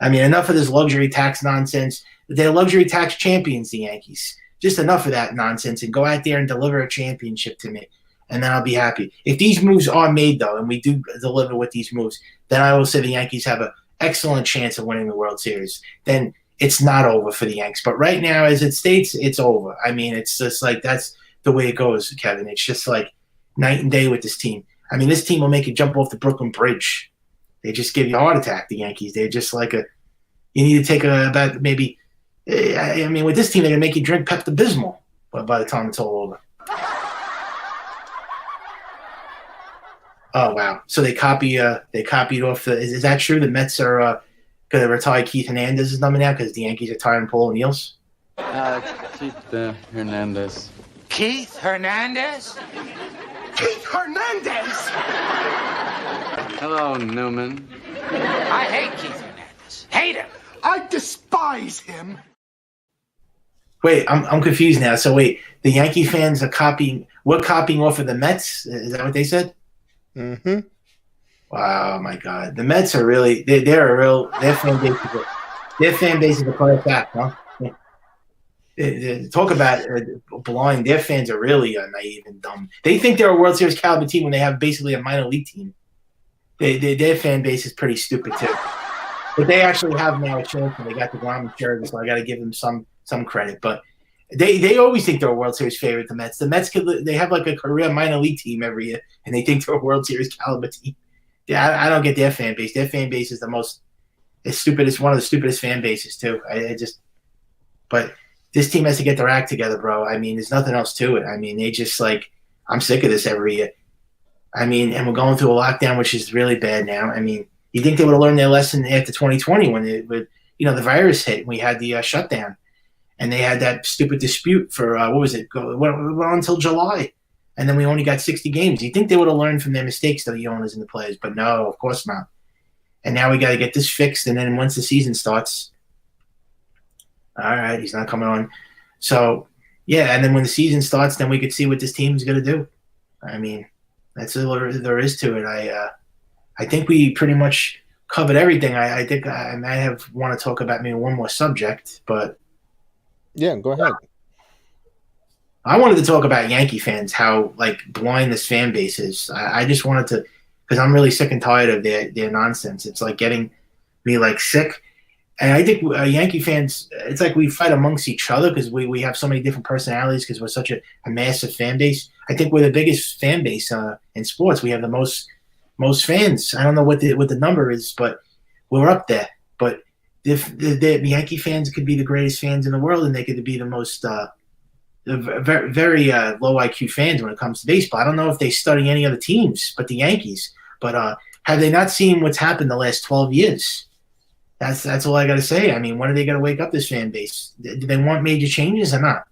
I mean, enough of this luxury tax nonsense. They're luxury tax champions, the Yankees. Just enough of that nonsense, and go out there and deliver a championship to me, and then I'll be happy. If these moves are made, though, and we do deliver with these moves, then I will say the Yankees have excellent chance of winning the World Series, then it's not over for the Yanks. But right now, as it states, it's over. I mean, it's just like that's the way it goes, Kevin. It's just like night and day with this team. I mean, this team will make you jump off the Brooklyn Bridge. They just give you a heart attack, the Yankees. They're just like you need to take about maybe, I mean, with this team, they're going to make you drink Pepto-Bismol by the time it's all over. Oh, wow. So they copied off is that true? The Mets are going to retire Keith Hernandez's number now because the Yankees are retiring Paul O'Neill's? Keith Hernandez. Keith Hernandez? Keith Hernandez! Hello, Newman. I hate Keith Hernandez. Hate him. I despise him. Wait, I'm confused now. So wait, the Yankee fans are copying. We're copying off of the Mets. Is that what they said? Mm-hmm. Wow, my God, the Mets are really they're a real their fan base is a class act, huh? Talk about blind. Their fans are really naive and dumb. They think they're a World Series caliber team when they have basically a minor league team. Their fan base is pretty stupid too. But they actually have now a chance, and they got the Guam jersey, so I got to give them some credit. But they always think they're a World Series favorite. The Mets they have like a career minor league team every year, and they think they're a World Series caliber team. Yeah, I don't get their fan base. Their fan base is one of the stupidest fan bases too. But this team has to get their act together, bro. I mean, there's nothing else to it. I mean, they just like, I'm sick of this every year. I mean, and we're going through a lockdown, which is really bad now. I mean, you think they would have learned their lesson after 2020 when the virus hit and we had the shutdown, and they had that stupid dispute for what was it? Went on until July, and then we only got 60 games. You think they would have learned from their mistakes, though, the owners and the players? But no, of course not. And now we got to get this fixed, and then once the season starts, all right, he's not coming on. So, yeah, and then when the season starts, then we could see what this team is going to do. I mean, that's all there is to it. I think we pretty much covered everything. I think I might want to talk about maybe one more subject, but yeah, go ahead. I wanted to talk about Yankee fans, how like blind this fan base is. I just wanted to, because I'm really sick and tired of their nonsense. It's like getting me like sick. And I think Yankee fans, it's like we fight amongst each other because we have so many different personalities because we're such a massive fan base. I think we're the biggest fan base in sports. We have the most fans. I don't know what the number is, but we're up there. But if the Yankee fans could be the greatest fans in the world, and they could be the most very, very low IQ fans when it comes to baseball. I don't know if they study any other teams but the Yankees. But have they not seen what's happened the last 12 years? That's all I got to say. I mean, when are they going to wake up this fan base? Do they want major changes or not?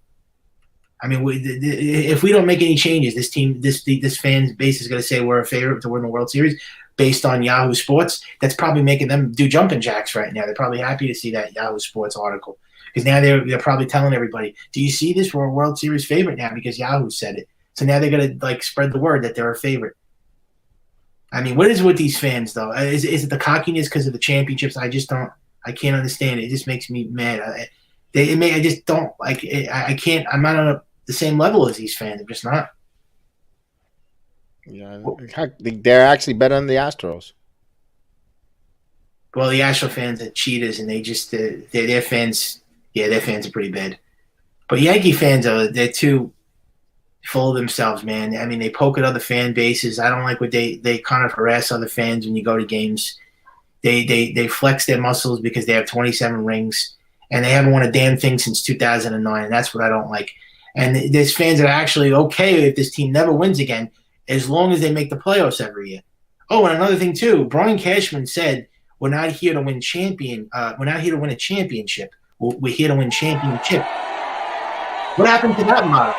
I mean, if we don't make any changes, this fan base is going to say we're a favorite to win the World Series based on Yahoo Sports. That's probably making them do jumping jacks right now. They're probably happy to see that Yahoo Sports article because now they're probably telling everybody, "Do you see this? We're a World Series favorite now because Yahoo said it." So now they're going to like spread the word that they're a favorite. I mean, what is it with these fans, though? Is it the cockiness because of the championships? I can't understand it. It just makes me mad. I just don't like it. I can't. I'm not on the same level as these fans. I'm just not. Yeah, they're actually better than the Astros. Well, the Astro fans are cheaters, and their fans. Yeah, their fans are pretty bad. But Yankee fans they're too full of themselves, man. I mean, they poke at other fan bases. I don't like what they kind of harass other fans when you go to games. They flex their muscles because they have 27 rings, and they haven't won a damn thing since 2009, and that's what I don't like. And there's fans that are actually okay if this team never wins again, as long as they make the playoffs every year. Oh, and another thing too, Brian Cashman said, "We're not here to win We're not here to win a championship. We're here to win championship." What happened to that motto?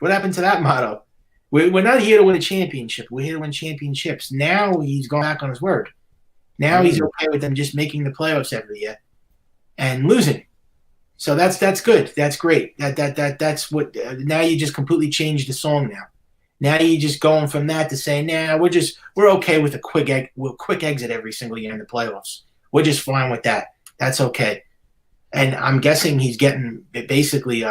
What happened to that motto? We're not here to win a championship. We're here to win championships. Now he's going back on his word. Now he's okay with them just making the playoffs every year and losing. So that's good. That's great. That's what. Now you just completely changed the song. Now you just going from that to saying, "Nah, we're okay with a quick exit every single year in the playoffs. We're just fine with that. That's okay." And I'm guessing he's getting basically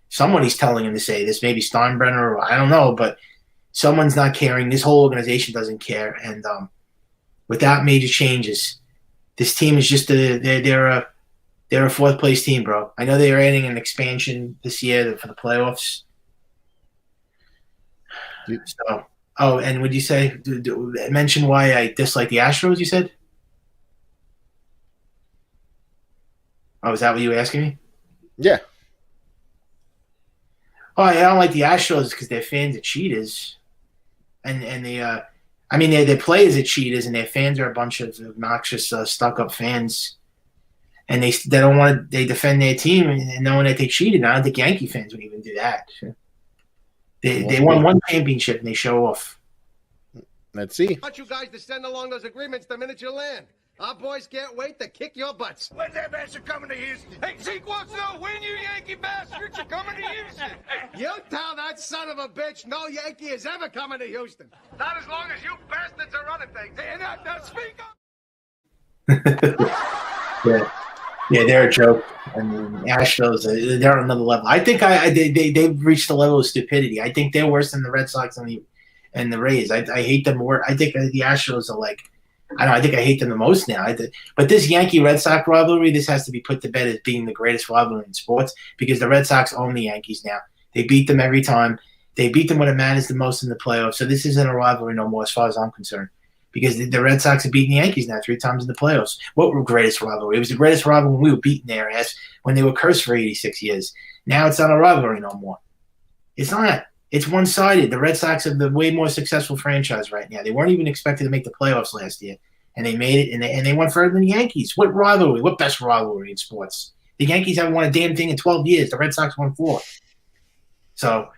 somebody's telling him to say this. Maybe Steinbrenner, or I don't know, but someone's not caring. This whole organization doesn't care, and without major changes. This team is just they're a fourth place team, bro. I know they're adding an expansion this year for the playoffs. So, and would you say mention why I dislike the Astros? You said. Oh, is that what you were asking me? Yeah. Oh, I don't like the Astros because their fans are cheaters, and their players are cheaters, and their fans are a bunch of obnoxious, stuck-up fans, and they don't want to. They defend their team and knowing that they cheated. I don't think Yankee fans would even do that. They won one championship and they show off. Let's see. I want you guys to send along those agreements the minute you land. Our boys can't wait to kick your butts. When's that bastard coming to Houston? Hey, Zeke wants to know when you Yankee bastards are coming to Houston. You tell that son of a bitch no Yankee is ever coming to Houston. Not as long as you bastards are running things. Hey, now speak up. Yeah, they're a joke. I mean, Astros, they're on another level. I think they've reached a level of stupidity. I think they're worse than the Red Sox and the Rays. I hate them more. I think the Astros are like, I think I hate them the most now. But this Yankee-Red Sox rivalry, this has to be put to bed as being the greatest rivalry in sports because the Red Sox own the Yankees now. They beat them every time. They beat them when it matters the most in the playoffs. So this isn't a rivalry no more as far as I'm concerned because the Red Sox have beaten the Yankees now 3 times in the playoffs. What were greatest rivalry? It was the greatest rivalry when we were beating their ass when they were cursed for 86 years. Now it's not a rivalry no more. It's not. It's one-sided. The Red Sox are the way more successful franchise right now. They weren't even expected to make the playoffs last year, and they made it, and they went further than the Yankees. What rivalry? What best rivalry in sports? The Yankees haven't won a damn thing in 12 years. The Red Sox won 4. So,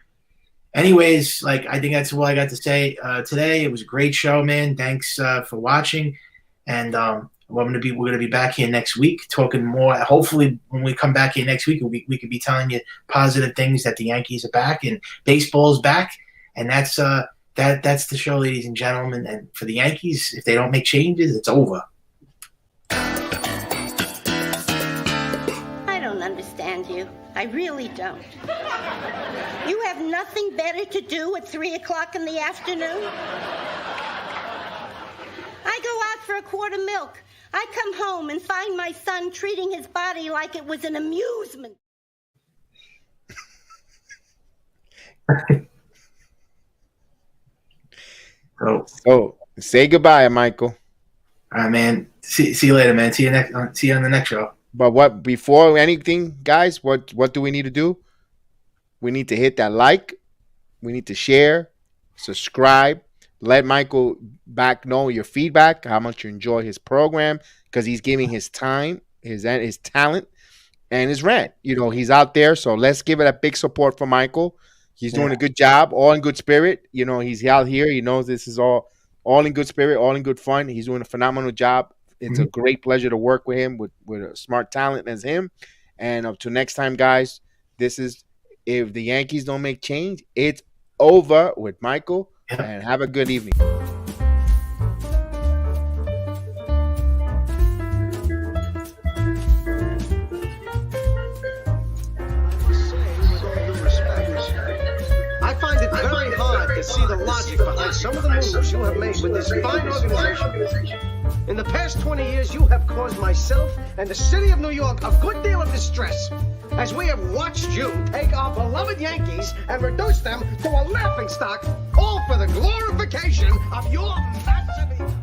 anyways, I think that's all I got to say today. It was a great show, man. Thanks for watching, and we're gonna be back here next week talking more. Hopefully, when we come back here next week, we could be telling you positive things that the Yankees are back and baseball's back, and that's the show, ladies and gentlemen. And for the Yankees, if they don't make changes, it's over. I don't understand you. I really don't. You have nothing better to do at 3 o'clock in the afternoon? I go out for a quart of milk. I come home and find my son treating his body like it was an amusement. So say goodbye, Michael. All right, man. See you later, man. See you on the next show. But before anything, guys, what do we need to do? We need to hit that like. We need to share, subscribe. Let Michael back know your feedback, how much you enjoy his program, because he's giving his time, his talent, and his rant. He's out there, so let's give it a big support for Michael. He's doing a good job, all in good spirit. He's out here. He knows this is all in good spirit, all in good fun. He's doing a phenomenal job. It's a great pleasure to work with him, with a smart talent as him. And up to next time, guys, this is if the Yankees don't make change, it's over with Michael. And have a good evening. I find it very hard to see the logic behind some of the moves you have made with this fine organization. In the past 20 years, you have caused myself and the city of New York a good deal of distress, as we have watched you take our beloved Yankees and reduce them to a laughingstock, all for the glorification of your massive